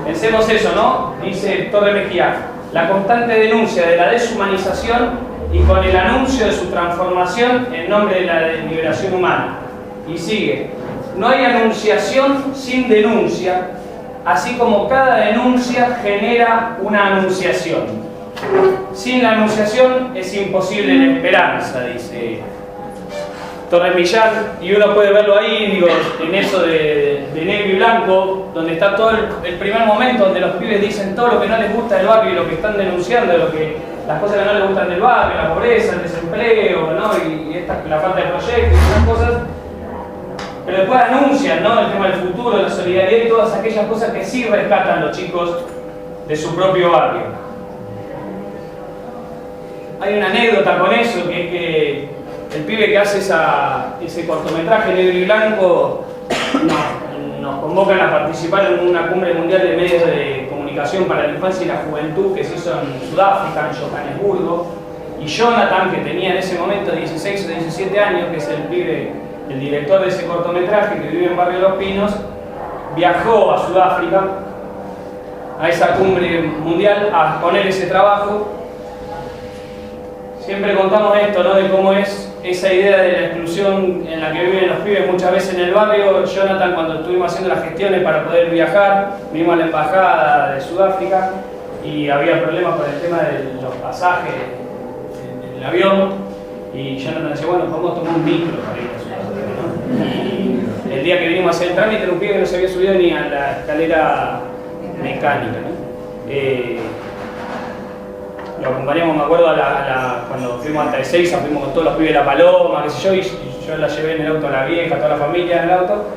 Pensemos eso, ¿no? Dice Torres Mejía: la constante denuncia de la deshumanización y con el anuncio de su transformación en nombre de la liberación humana. Y sigue: no hay anunciación sin denuncia, así como cada denuncia genera una anunciación. Sin la anunciación es imposible la esperanza, dice Torres Millán, y uno puede verlo ahí, digo, en eso de negro y blanco, donde está todo el primer momento donde los pibes dicen todo lo que no les gusta del barrio y lo que están denunciando, las cosas que no les gustan del barrio, la pobreza, el desempleo, ¿no? y la falta de proyectos y esas cosas. Pero después anuncian, ¿no?, el tema del futuro, la solidaridad y todas aquellas cosas que sí rescatan los chicos de su propio barrio. Hay una anécdota con eso, que es que el pibe que hace ese cortometraje negro y blanco nos convocan a participar en una cumbre mundial de medios de comunicación para la infancia y la juventud que se hizo en Sudáfrica, en Johannesburgo. Y Jonathan, que tenía en ese momento 16 o 17 años, que es el pibe, el director de ese cortometraje, que vive en Barrio Los Pinos, viajó a Sudáfrica, a esa cumbre mundial, a exponer ese trabajo. Siempre contamos esto, ¿no?, de cómo es esa idea de la exclusión en la que viven los pibes muchas veces en el barrio. Jonathan, cuando estuvimos haciendo las gestiones para poder viajar, vimos a la embajada de Sudáfrica y había problemas con el tema de los pasajes en el avión, y Jonathan decía: bueno, vamos a tomar un micro para ir a Sudáfrica, ¿no? Y el día que vinimos a hacer el trámite era un pibe que no se había subido ni a la escalera mecánica, ¿no? Lo acompañamos, me acuerdo, cuando fuimos hasta Ezeiza, fuimos con todos los pibes de La Paloma, qué sé yo, y yo la llevé en el auto a la vieja, toda la familia en el auto,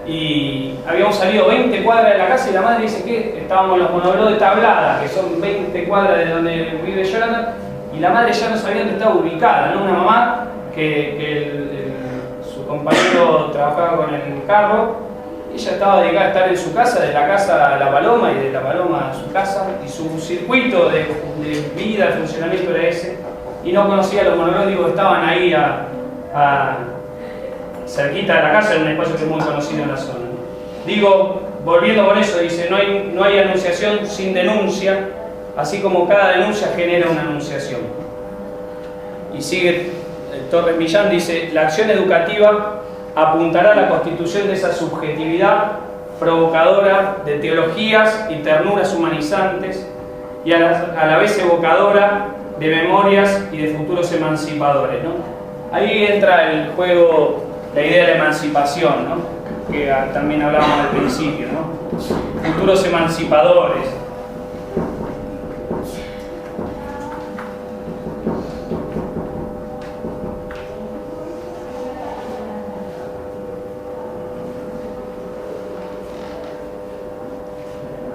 y habíamos salido 20 cuadras de la casa y la madre dice que estábamos en los monoblós de Tablada, que son 20 cuadras de donde vive Jonathan, y la madre ya no sabía dónde estaba ubicada, ¿no? Una mamá que su compañero trabajaba con el carro. Ella estaba dedicada a estar en su casa, de la casa a La Paloma y de La Paloma a su casa, y su circuito de vida, de funcionamiento era ese, y no conocía los monológicos que estaban ahí cerquita de la casa, en un espacio que es muy conocido en la zona. Digo, volviendo con eso, dice: no hay anunciación sin denuncia, así como cada denuncia genera una anunciación. Y sigue Torres Millán, dice: la acción educativa apuntará a la constitución de esa subjetividad provocadora de teologías y ternuras humanizantes y a la vez evocadora de memorias y de futuros emancipadores, ¿no? Ahí entra el juego la idea de la emancipación, ¿no? Que también hablábamos al principio, ¿no? Futuros emancipadores.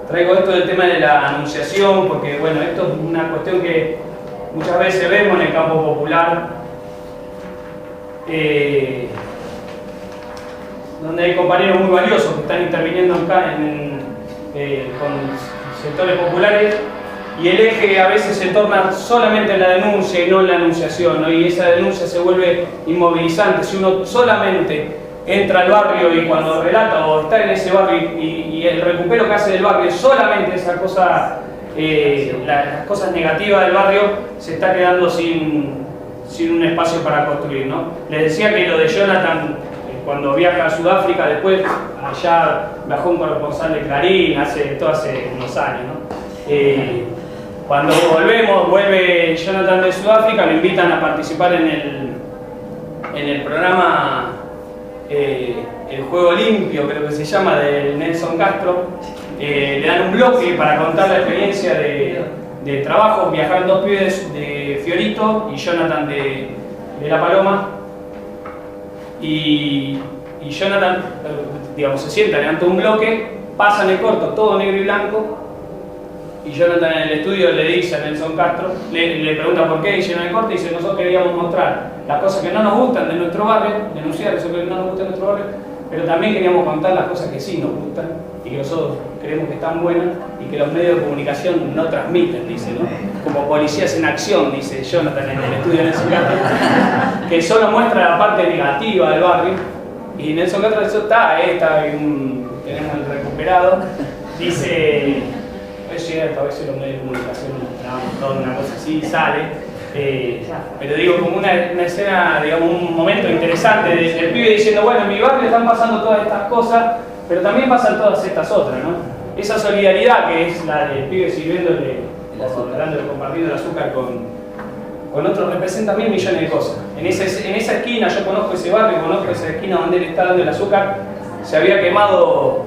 Traigo esto del tema de la anunciación porque, bueno, esto es una cuestión que muchas veces vemos en el campo popular, donde hay compañeros muy valiosos que están interviniendo acá con sectores populares, y el eje a veces se torna solamente en la denuncia y no en la anunciación, ¿no? Y esa denuncia se vuelve inmovilizante. Si uno solamente entra al barrio y cuando relata o está en ese barrio y el recupero que hace del barrio es solamente esa cosa, las cosas negativas del barrio, se está quedando sin un espacio para construir, ¿no? Les decía que lo de Jonathan, cuando viaja a Sudáfrica, después allá viajó un corresponsal de Clarín hace unos años, ¿no? Cuando vuelve Jonathan de Sudáfrica, lo invitan a participar en el programa El Juego Limpio, creo que se llama, de Nelson Castro. Le dan un bloque para contar la experiencia de trabajo. Viajaron dos pibes de Fiorito y Jonathan de La Paloma, y Jonathan, digamos, se sienta, levanta un bloque, pasan el corto, todo negro y blanco, y Jonathan en el estudio le dice a Nelson Castro, le pregunta por qué hicieron el corte, y dice: nosotros queríamos mostrar las cosas que no nos gustan de nuestro barrio, denunciar eso que no nos gusta de nuestro barrio, pero también queríamos contar las cosas que sí nos gustan y que nosotros creemos que están buenas y que los medios de comunicación no transmiten, dice, ¿no? Como policías en acción, dice Jonathan en el estudio de Nelson Castro, que solo muestra la parte negativa del barrio, y Nelson Castro dice: tenemos el recuperado, dice: es cierto, a veces los medios de comunicación mostramos toda una cosa así, sale. Pero digo, como una escena, digamos, un momento interesante del pibe diciendo: bueno, en mi barrio están pasando todas estas cosas, pero también pasan todas estas otras, ¿no? Esa solidaridad que es la del pibe sirviéndole, compartiendo el azúcar con otros, representa 1000 millones de cosas. En esa esquina, yo conozco ese barrio, conozco esa esquina donde él está dando el azúcar, se había quemado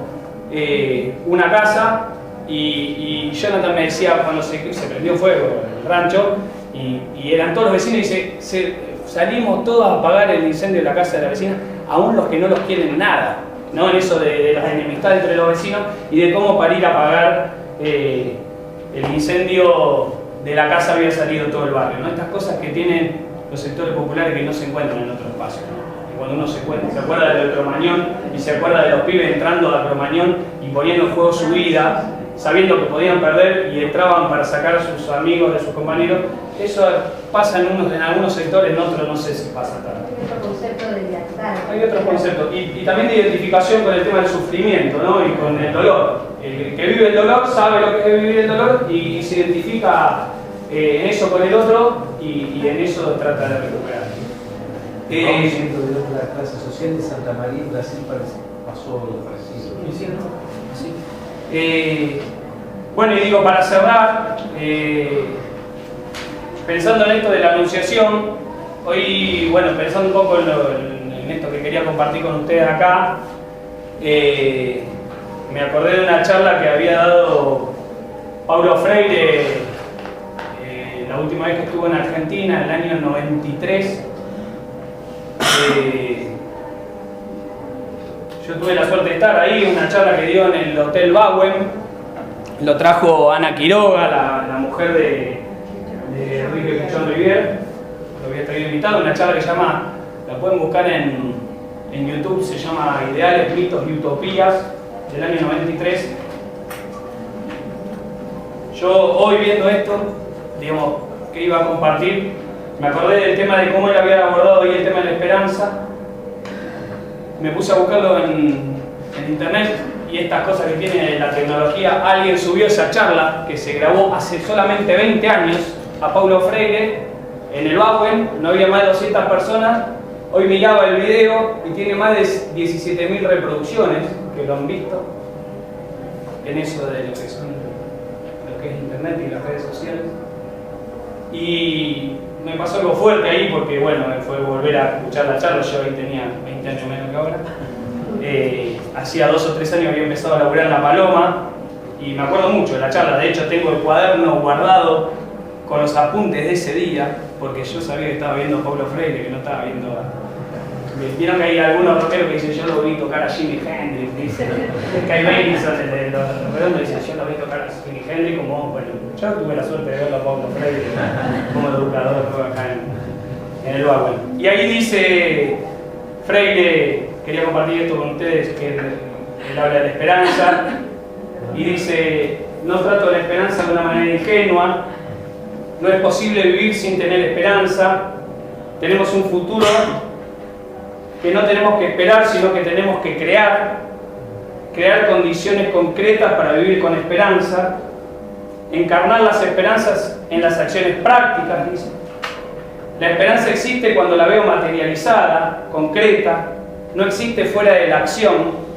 una casa, y Jonathan me decía, cuando se prendió fuego el rancho, y eran todos los vecinos, y dice: salimos todos a apagar el incendio de la casa de la vecina, aún los que no los quieren nada, ¿no? En eso de las enemistades entre los vecinos y de cómo para ir a apagar el incendio de la casa había salido todo el barrio, ¿no? Estas cosas que tienen los sectores populares que no se encuentran en otros espacios, ¿no? Y cuando uno se acuerda del Cromañón y se acuerda de los pibes entrando al Cromañón y poniendo en juego su vida, sabiendo que podían perder, y entraban para sacar a sus amigos de sus compañeros, eso pasa en algunos sectores, en otros no sé si pasa tanto. Hay otro concepto de lealtad. Hay otros conceptos, y también de identificación con el tema del sufrimiento, ¿no? Y con el dolor. El que vive el dolor sabe lo que es vivir el dolor y se identifica en eso con el otro, y en eso trata de recuperar. Siento de la clase social de Santa María en Brasil pasó algo parecido. Bueno, y digo, para cerrar, pensando en esto de la anunciación, hoy, bueno, pensando un poco en esto que quería compartir con ustedes acá, me acordé de una charla que había dado Paulo Freire la última vez que estuvo en Argentina, en el año 93. Yo tuve la suerte de estar ahí, una charla que dio en el Hotel Bauen. Lo trajo Ana Quiroga, la mujer de Enrique Pichón Rivier. Lo había traído invitado, una charla que se llama, la pueden buscar en YouTube, se llama Ideales, Mitos y Utopías, del año 93. Yo hoy viendo esto, digamos, que iba a compartir, me acordé del tema de cómo él había abordado hoy el tema de la esperanza. Me puse a buscarlo en internet, y estas cosas que tiene la tecnología, alguien subió esa charla que se grabó hace solamente 20 años a Paulo Freire, en el Bauen, no había más de 200 personas. Hoy miraba el video y tiene más de 17.000 reproducciones que lo han visto en eso de lo que es internet y las redes sociales. Y me pasó algo fuerte ahí porque, bueno, fue volver a escuchar la charla. Yo ahí tenía 20 años menos que ahora. Hacía 2 o 3 años había empezado a laburar en La Paloma y me acuerdo mucho de la charla. De hecho, tengo el cuaderno guardado con los apuntes de ese día porque yo sabía que estaba viendo a Paulo Freire, que no estaba viendo a... Vieron que hay algunos rockeros que dicen yo lo vi tocar a Jimi Hendrix, dicen Kai Benison, el de los redondos, dicen yo lo vi tocar a Jimi Hendrix como, bueno, yo tuve la suerte de verlo a Paulo Freire como educador acá en el Bauen. Y ahí dice Freire, quería compartir esto con ustedes, que él habla de la esperanza, y dice, no trato la esperanza de una manera ingenua, no es posible vivir sin tener esperanza, tenemos un futuro que no tenemos que esperar, sino que tenemos que crear condiciones concretas para vivir con esperanza, encarnar las esperanzas en las acciones prácticas, dice. La esperanza existe cuando la veo materializada, concreta, no existe fuera de la acción.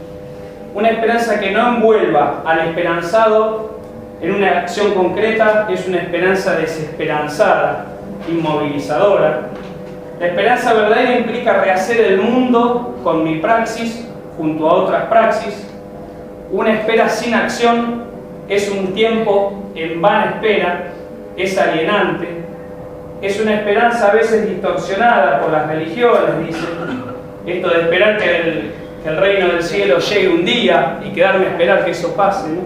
Una esperanza que no envuelva al esperanzado en una acción concreta es una esperanza desesperanzada, inmovilizadora. La esperanza verdadera implica rehacer el mundo con mi praxis junto a otras praxis. Una espera sin acción es un tiempo en vana espera, es alienante. Es una esperanza a veces distorsionada por las religiones, dice. Esto de esperar que el reino del cielo llegue un día y quedarme a esperar que eso pase, ¿no?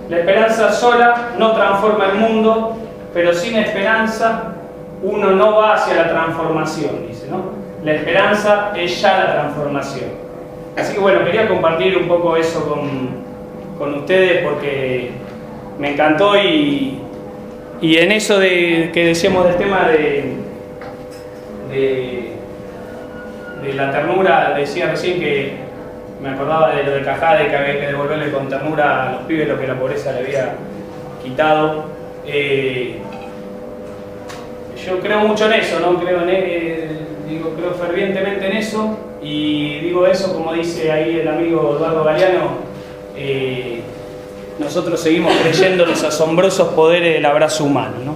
La esperanza sola no transforma el mundo, pero sin esperanza uno no va hacia la transformación, dice, ¿no? La esperanza es ya la transformación. Así que bueno, quería compartir un poco eso con ustedes porque me encantó y en eso de que decíamos del tema de la ternura, decía recién que me acordaba de lo de Cajade, que había que devolverle con ternura a los pibes lo que la pobreza le había quitado. Yo creo mucho en eso, ¿no? Creo fervientemente en eso, y digo eso como dice ahí el amigo Eduardo Galeano, nosotros seguimos creyendo en los asombrosos poderes del abrazo humano, ¿no?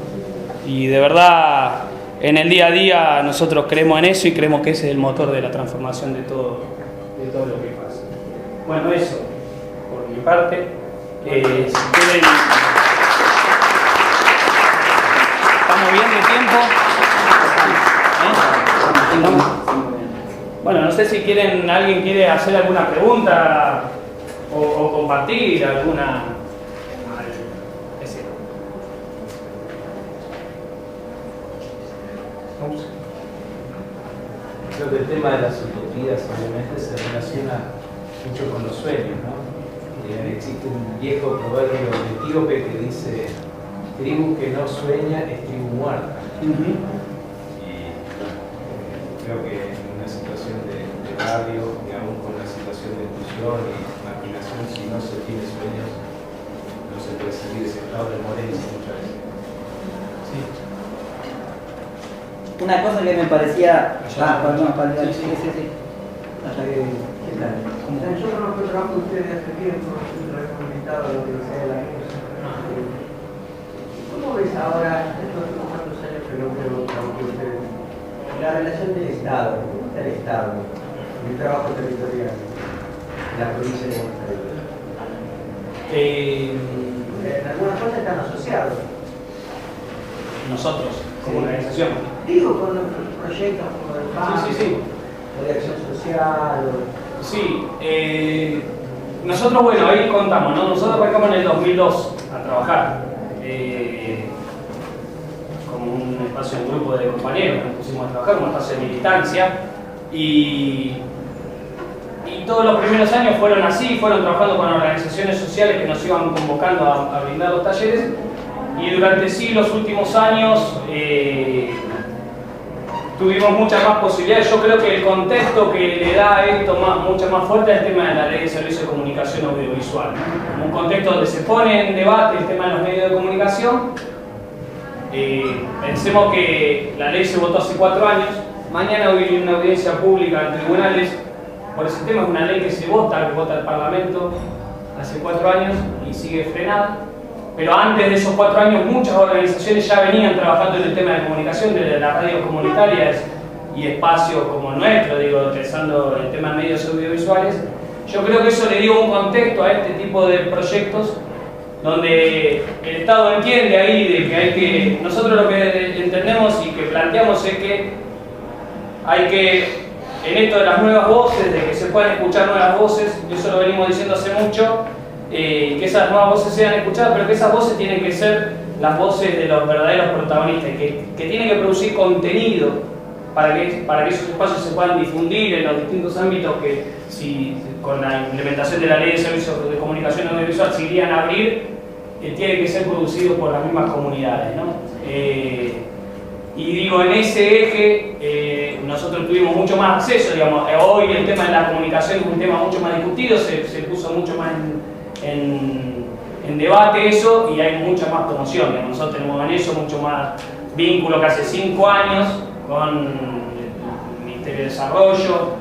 Y de verdad, en el día a día nosotros creemos en eso y creemos que ese es el motor de la transformación de todo lo que pasa. Bueno, eso, por mi parte. Si quieren... ¿Estamos bien de tiempo? Bueno, no sé si alguien quiere hacer alguna pregunta o compartir alguna... Creo que el tema de las utopías obviamente se relaciona mucho con los sueños, ¿no? Existe un viejo proverbio etíope que dice: tribu que no sueña es tribu muerta. Y creo que en una situación de rabia y aún con una situación de inclusión y marginación, si no se tiene sueños, no se puede seguir ese estado de morencia muchas veces. Sí. Una cosa que me parecía... perdón. Sí. Hasta que... Yo conozco el trabajo de ustedes hace tiempo, lo he comentado a la Universidad de la Cruz. ¿Cómo ves ahora, estos cuantos años que no veo trabajo de ustedes, la relación del Estado, del Estado, el trabajo territorial, la provincia de Buenos Aires? En algunas cosas están asociados. Nosotros, como organización. Digo, con los proyectos como el PAN, Sí. o de acción social. Sí, nosotros, bueno, ahí contamos, ¿no? Nosotros arrancamos en el 2002 a trabajar como un espacio, un grupo de compañeros que nos pusimos a trabajar, como un espacio de militancia, y todos los primeros años fueron así, fueron trabajando con organizaciones sociales que nos iban convocando a brindar los talleres, y durante sí los últimos años tuvimos muchas más posibilidades. Yo creo que el contexto que le da esto mucho más fuerte es el tema de la Ley de Servicio de Comunicación Audiovisual, ¿no? Un contexto donde se pone en debate el tema de los medios de comunicación, Pensemos que la ley se votó hace 4 años, mañana hoy una audiencia pública en tribunales por ese tema. Es una ley que se vota, que vota el Parlamento hace 4 años y sigue frenada. Pero antes de esos 4 años muchas organizaciones ya venían trabajando en el tema de comunicación, de las radios comunitarias y espacios como el nuestro, digo, pensando en el tema de medios audiovisuales. Yo creo que eso le dio un contexto a este tipo de proyectos donde el Estado entiende ahí de que hay que... Nosotros lo que entendemos y que planteamos es que hay que, en esto de las nuevas voces, de que se puedan escuchar nuevas voces, eso lo venimos diciendo hace mucho, que esas nuevas voces sean escuchadas, pero que esas voces tienen que ser las voces de los verdaderos protagonistas, que tienen que producir contenido para que esos espacios se puedan difundir en los distintos ámbitos que, si con la implementación de la ley de servicios de comunicación audiovisual se irían a abrir, tiene que ser producido por las mismas comunidades, ¿no? Y digo, en ese eje nosotros tuvimos mucho más acceso, digamos. Hoy el tema de la comunicación es un tema mucho más discutido, se puso mucho más en debate eso, y hay mucha más promoción, digamos. Nosotros tenemos en eso mucho más vínculo que hace 5 años con el Ministerio de Desarrollo,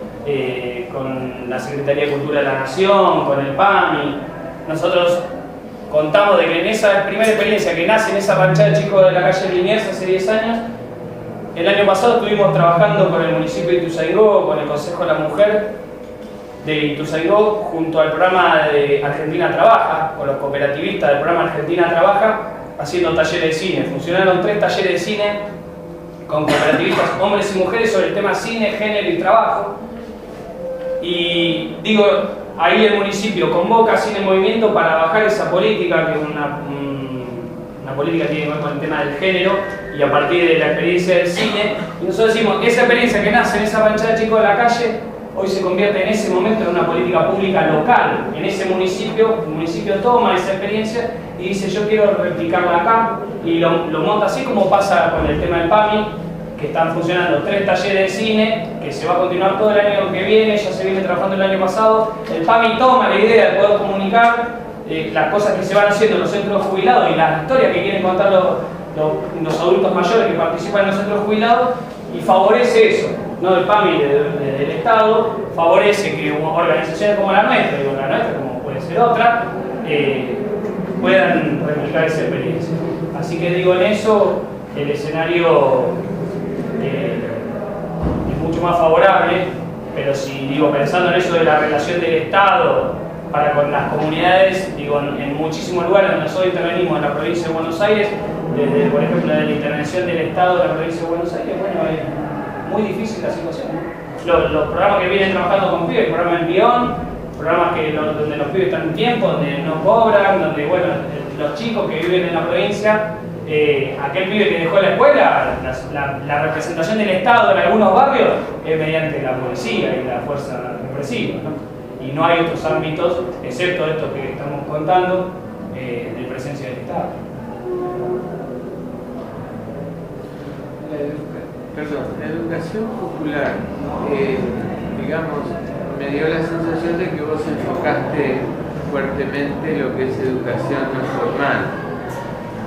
con la Secretaría de Cultura de la Nación, con el PAMI. Nosotros contamos de que en esa primera experiencia que nace en esa ranchada de chicos de la calle Liniers hace 10 años, el año pasado estuvimos trabajando con el municipio de Ituzaingó, con el Consejo de la Mujer de Ituzaingó, junto al programa de Argentina Trabaja, con los cooperativistas del programa Argentina Trabaja, haciendo talleres de cine. Funcionaron 3 talleres de cine con cooperativistas, hombres y mujeres, sobre el tema cine, género y trabajo. Y digo, ahí el municipio convoca a Cine en Movimiento para bajar esa política, que es una política que tiene que ver con el tema del género, y a partir de la experiencia del cine, y nosotros decimos, esa experiencia que nace en esa ranchada de chicos de la calle, hoy se convierte en ese momento en una política pública local, en ese municipio. El municipio toma esa experiencia y dice, yo quiero replicarla acá, y lo monta así como pasa con el tema del PAMI, que están funcionando 3 talleres de cine, que se va a continuar todo el año que viene, ya se viene trabajando el año pasado. El PAMI toma la idea de poder comunicar las cosas que se van haciendo en los centros jubilados y las historias que quieren contar los adultos mayores que participan en los centros jubilados, y favorece eso, no el PAMI del Estado, favorece que organizaciones como la nuestra, digo la nuestra como puede ser otra, puedan replicar esa experiencia. Así que digo, en eso el escenario es mucho más favorable, pero si digo, pensando en eso de la relación del Estado para con las comunidades, digo, en muchísimos lugares donde nosotros intervenimos en la provincia de Buenos Aires, desde, por ejemplo, de la intervención del Estado de la provincia de Buenos Aires, bueno, es muy difícil la situación, ¿no? Los programas que vienen trabajando con pibes, el programa Envión, programas donde los pibes están en tiempo, donde no cobran, donde, bueno, los chicos que viven en la provincia, aquel pibe que dejó la escuela, la representación del Estado en algunos barrios es mediante la policía y la fuerza represiva, ¿no? Y no hay otros ámbitos, excepto estos que estamos contando, de presencia del Estado. La educación popular, digamos, me dio la sensación de que vos enfocaste fuertemente lo que es educación no formal.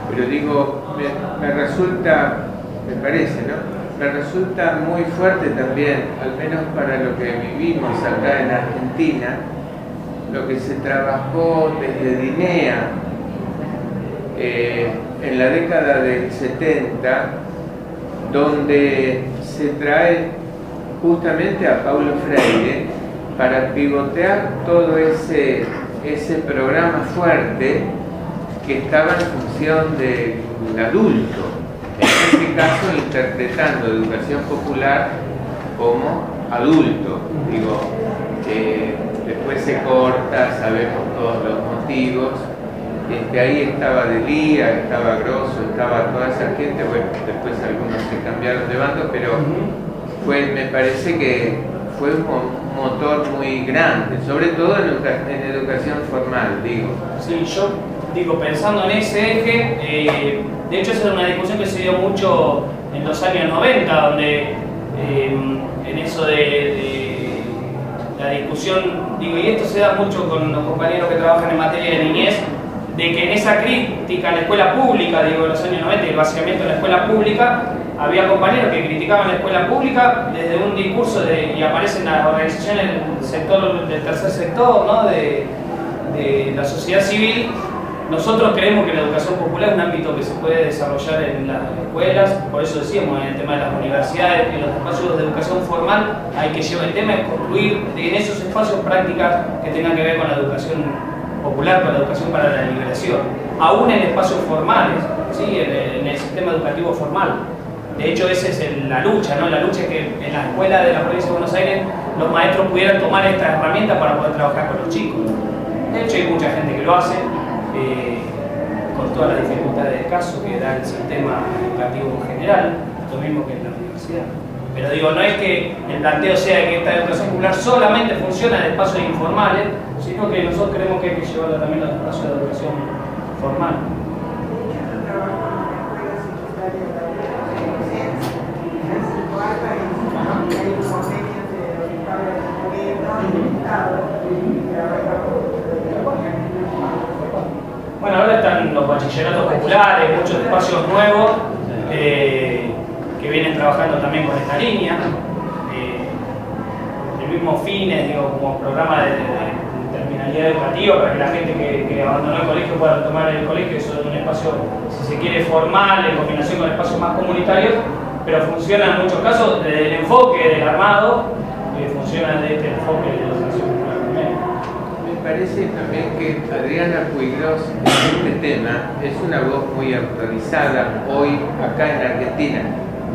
Pero digo, me resulta, me parece, ¿no? Me resulta muy fuerte también, al menos para lo que vivimos acá en Argentina, lo que se trabajó desde DINEA en la década del 70, donde se trae justamente a Paulo Freire para pivotear todo ese programa fuerte que estaba en función del adulto, en este caso interpretando educación popular como adulto. Digo, después se corta, sabemos todos los motivos. Ahí estaba Delía, estaba Grosso, estaba toda esa gente, bueno, después algunos se cambiaron de bando, pero me parece que fue un motor muy grande, sobre todo en educación formal, digo. Sí, yo digo, pensando en ese eje, de hecho esa es una discusión que se dio mucho en los años 90, donde en eso de la discusión, digo, y esto se da mucho con los compañeros que trabajan en materia de niñez, de que en esa crítica a la escuela pública, digo, en los años 90, el vaciamiento de la escuela pública, había compañeros que criticaban la escuela pública desde un discurso y aparecen las organizaciones del tercer sector, ¿no? de la sociedad civil. Nosotros creemos que la educación popular es un ámbito que se puede desarrollar en las escuelas, por eso decíamos en el tema de las universidades, que los espacios de educación formal hay que llevar el tema de construir en esos espacios prácticas que tengan que ver con la educación popular, con la educación para la liberación, aún en espacios formales, ¿sí? en el sistema educativo formal. De hecho, esa es la lucha, ¿no? La lucha es que en la escuela de la provincia de Buenos Aires los maestros pudieran tomar esta herramienta para poder trabajar con los chicos. De hecho, hay mucha gente que lo hace, con todas las dificultades del caso que da el sistema educativo en general, lo mismo que en la universidad. Pero digo, no es que el planteo sea que esta educación popular solamente funciona en espacios informales, sino que nosotros creemos que hay que llevarla también a los espacios de educación formal. Bueno, ahora están los bachilleratos populares, muchos espacios nuevos que vienen trabajando también con esta línea. El mismo Fines, digo, como programa de terminalidad educativa para que la gente que abandonó el colegio pueda tomar el colegio. Eso es un espacio, si se quiere, formal, en combinación con espacios más comunitarios, pero funciona en muchos casos desde el enfoque del armado, funciona desde este enfoque de la educación popular también. Me parece también que Adriana Puigros en este tema es una voz muy autorizada hoy acá en Argentina.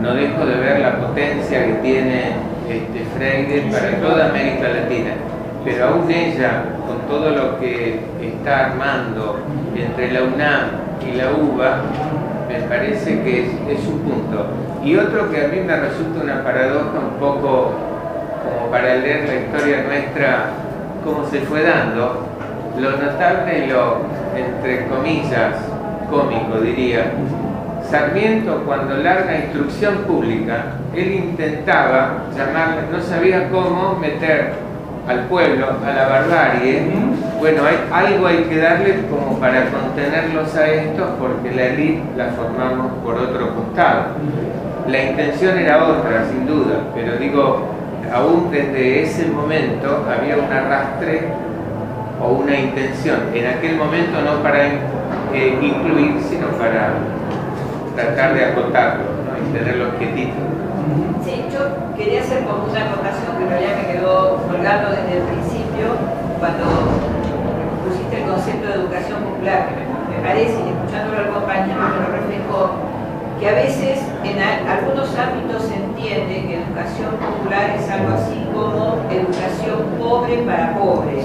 No dejo de ver la potencia que tiene Freire para toda América Latina, pero aún ella, con todo lo que está armando entre la UNAM y la UBA, me parece que es un punto. Y otro que a mí me resulta una paradoja un poco como para leer la historia nuestra, cómo se fue dando, lo notable y lo, entre comillas, cómico diría, Sarmiento cuando larga instrucción pública, él intentaba llamarle, no sabía cómo meter al pueblo a la barbarie. Bueno, algo hay que darle como para contenerlos a estos, porque la élite la formamos por otro costado. La intención era otra, sin duda, pero digo, aún desde ese momento había un arrastre o una intención, en aquel momento no para incluir, sino para tratar de acotarlo, ¿no? Y tenerlos quietitos. Sí, yo quería hacer como una acotación que en realidad me quedó colgando desde el principio, cuando pusiste el concepto de educación popular, que me parece, y escuchándolo al compañero, me lo reflejó, que a veces en algunos ámbitos se entiende que educación popular es algo así como educación pobre para pobres.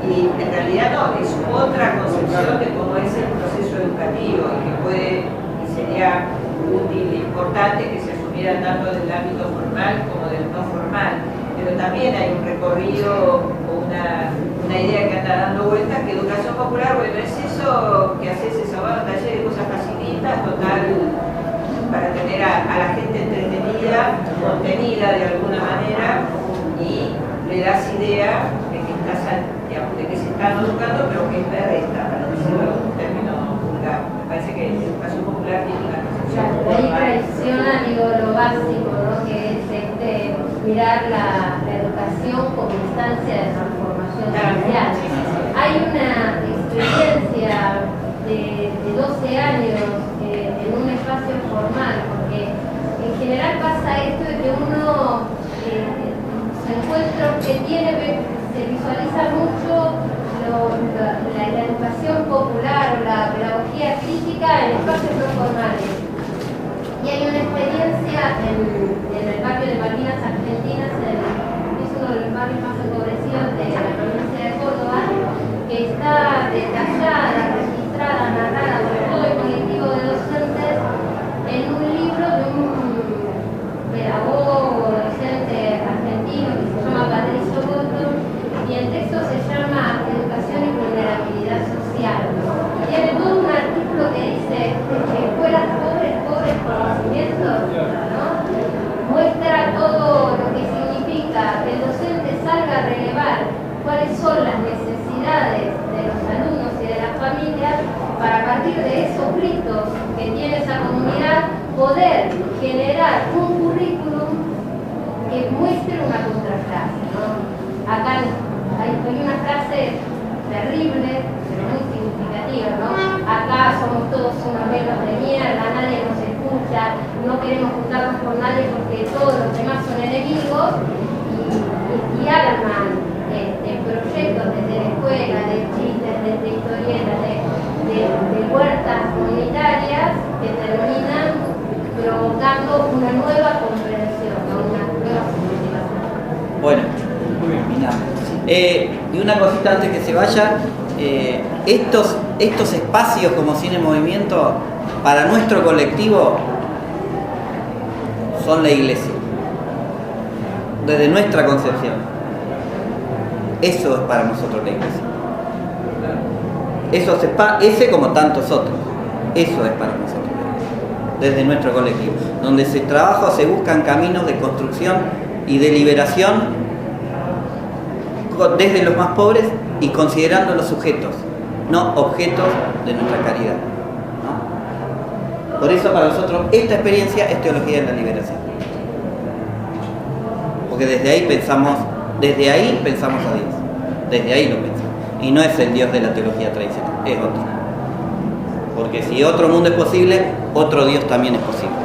Y en realidad no, es otra concepción de cómo es el proceso educativo y que puede y sería útil e importante que se asumiera tanto del ámbito formal como del no formal. Pero también hay un recorrido o una idea que anda dando vueltas, que educación popular, bueno, es eso que haces ese sábado taller de cosas facilitas, total, para tener a la gente entretenida, contenida de alguna manera, y le das idea de que de que se están educando, pero que es berreta, para decirlo en un término vulgar. Me parece que la educación popular tiene una concepción. Ahí traiciona, digo, lo básico, ¿no? Que es mirar la educación como instancia de transformación social. Hay una experiencia de 12 años en un espacio formal, porque en general pasa esto de que uno se encuentra que se visualiza mucho la educación popular o la pedagogía crítica en espacios no formales. Y hay una experiencia en el barrio de Malvinas Argentinas, es uno de los barrios más empobrecidos de la provincia de Córdoba, que está detallada, registrada, narrada por todo el colectivo de docentes en un libro de un pedagogo docente argentino que se llama Patricio Cotton, y el texto se llama Educación y Vulnerabilidad Social. Tiene todo un artículo que dice escuelas pobres conocimientos, ¿no? Muestra todo lo que significa que el docente salga a relevar cuáles son las necesidades de los alumnos y de las familias partir de esos ritos que tiene esa comunidad, poder generar un currículum que muestre una contrafrase, ¿no? Acá hay una frase terrible, pero muy significativa, ¿no? Acá somos todos unos negros de mierda, nadie nos escucha, no queremos juntarnos con nadie porque todos los demás son enemigos, y arman proyectos desde la escuela, de chistes, de historietas, de huertas comunitarias que terminan provocando una nueva comprensión, ¿no? Una nueva significación. Bueno, y una cosita antes que se vaya, estos espacios como Cine en Movimiento para nuestro colectivo son la iglesia, desde nuestra concepción. Eso es para nosotros la iglesia. Ese como tantos otros, eso es para nosotros la iglesia, desde nuestro colectivo, donde se trabaja o se buscan caminos de construcción y de liberación desde los más pobres y considerando los sujetos, no objetos de nuestra caridad, ¿no? Por eso para nosotros esta experiencia es teología de la liberación, porque desde ahí pensamos a Dios, desde ahí lo pensamos, y no es el Dios de la teología tradicional, es otro, porque si otro mundo es posible, otro Dios también es posible.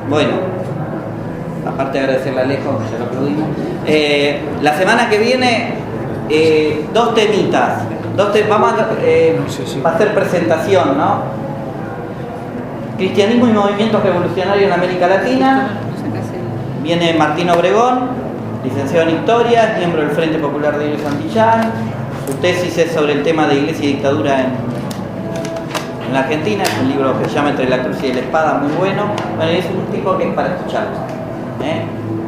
Bueno, aparte de agradecerle a Alejo, que ya lo aplaudimos, la semana que viene, dos temitas, va a hacer presentación, ¿no? Cristianismo y movimientos revolucionarios en América Latina. Viene Martín Obregón, licenciado en Historia, es miembro del Frente Popular de Elio Santillán. Su tesis es sobre el tema de Iglesia y dictadura en la Argentina. Es un libro que se llama Entre la cruz y la espada, muy bueno. Bueno, es un tipo que es para escucharlo.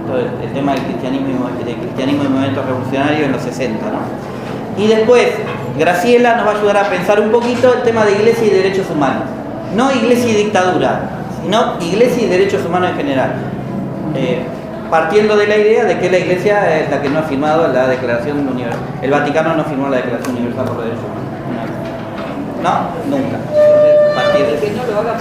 Todo el tema del cristianismo y movimientos revolucionarios en los 60, ¿no? Y después, Graciela nos va a ayudar a pensar un poquito el tema de Iglesia y derechos humanos. No Iglesia y dictadura, sino Iglesia y derechos humanos en general. Partiendo de la idea de que la Iglesia es la que no ha firmado la Declaración Universal. El Vaticano no firmó la Declaración Universal por los Derechos Humanos. No, nunca. Entonces, partir de que no lo haga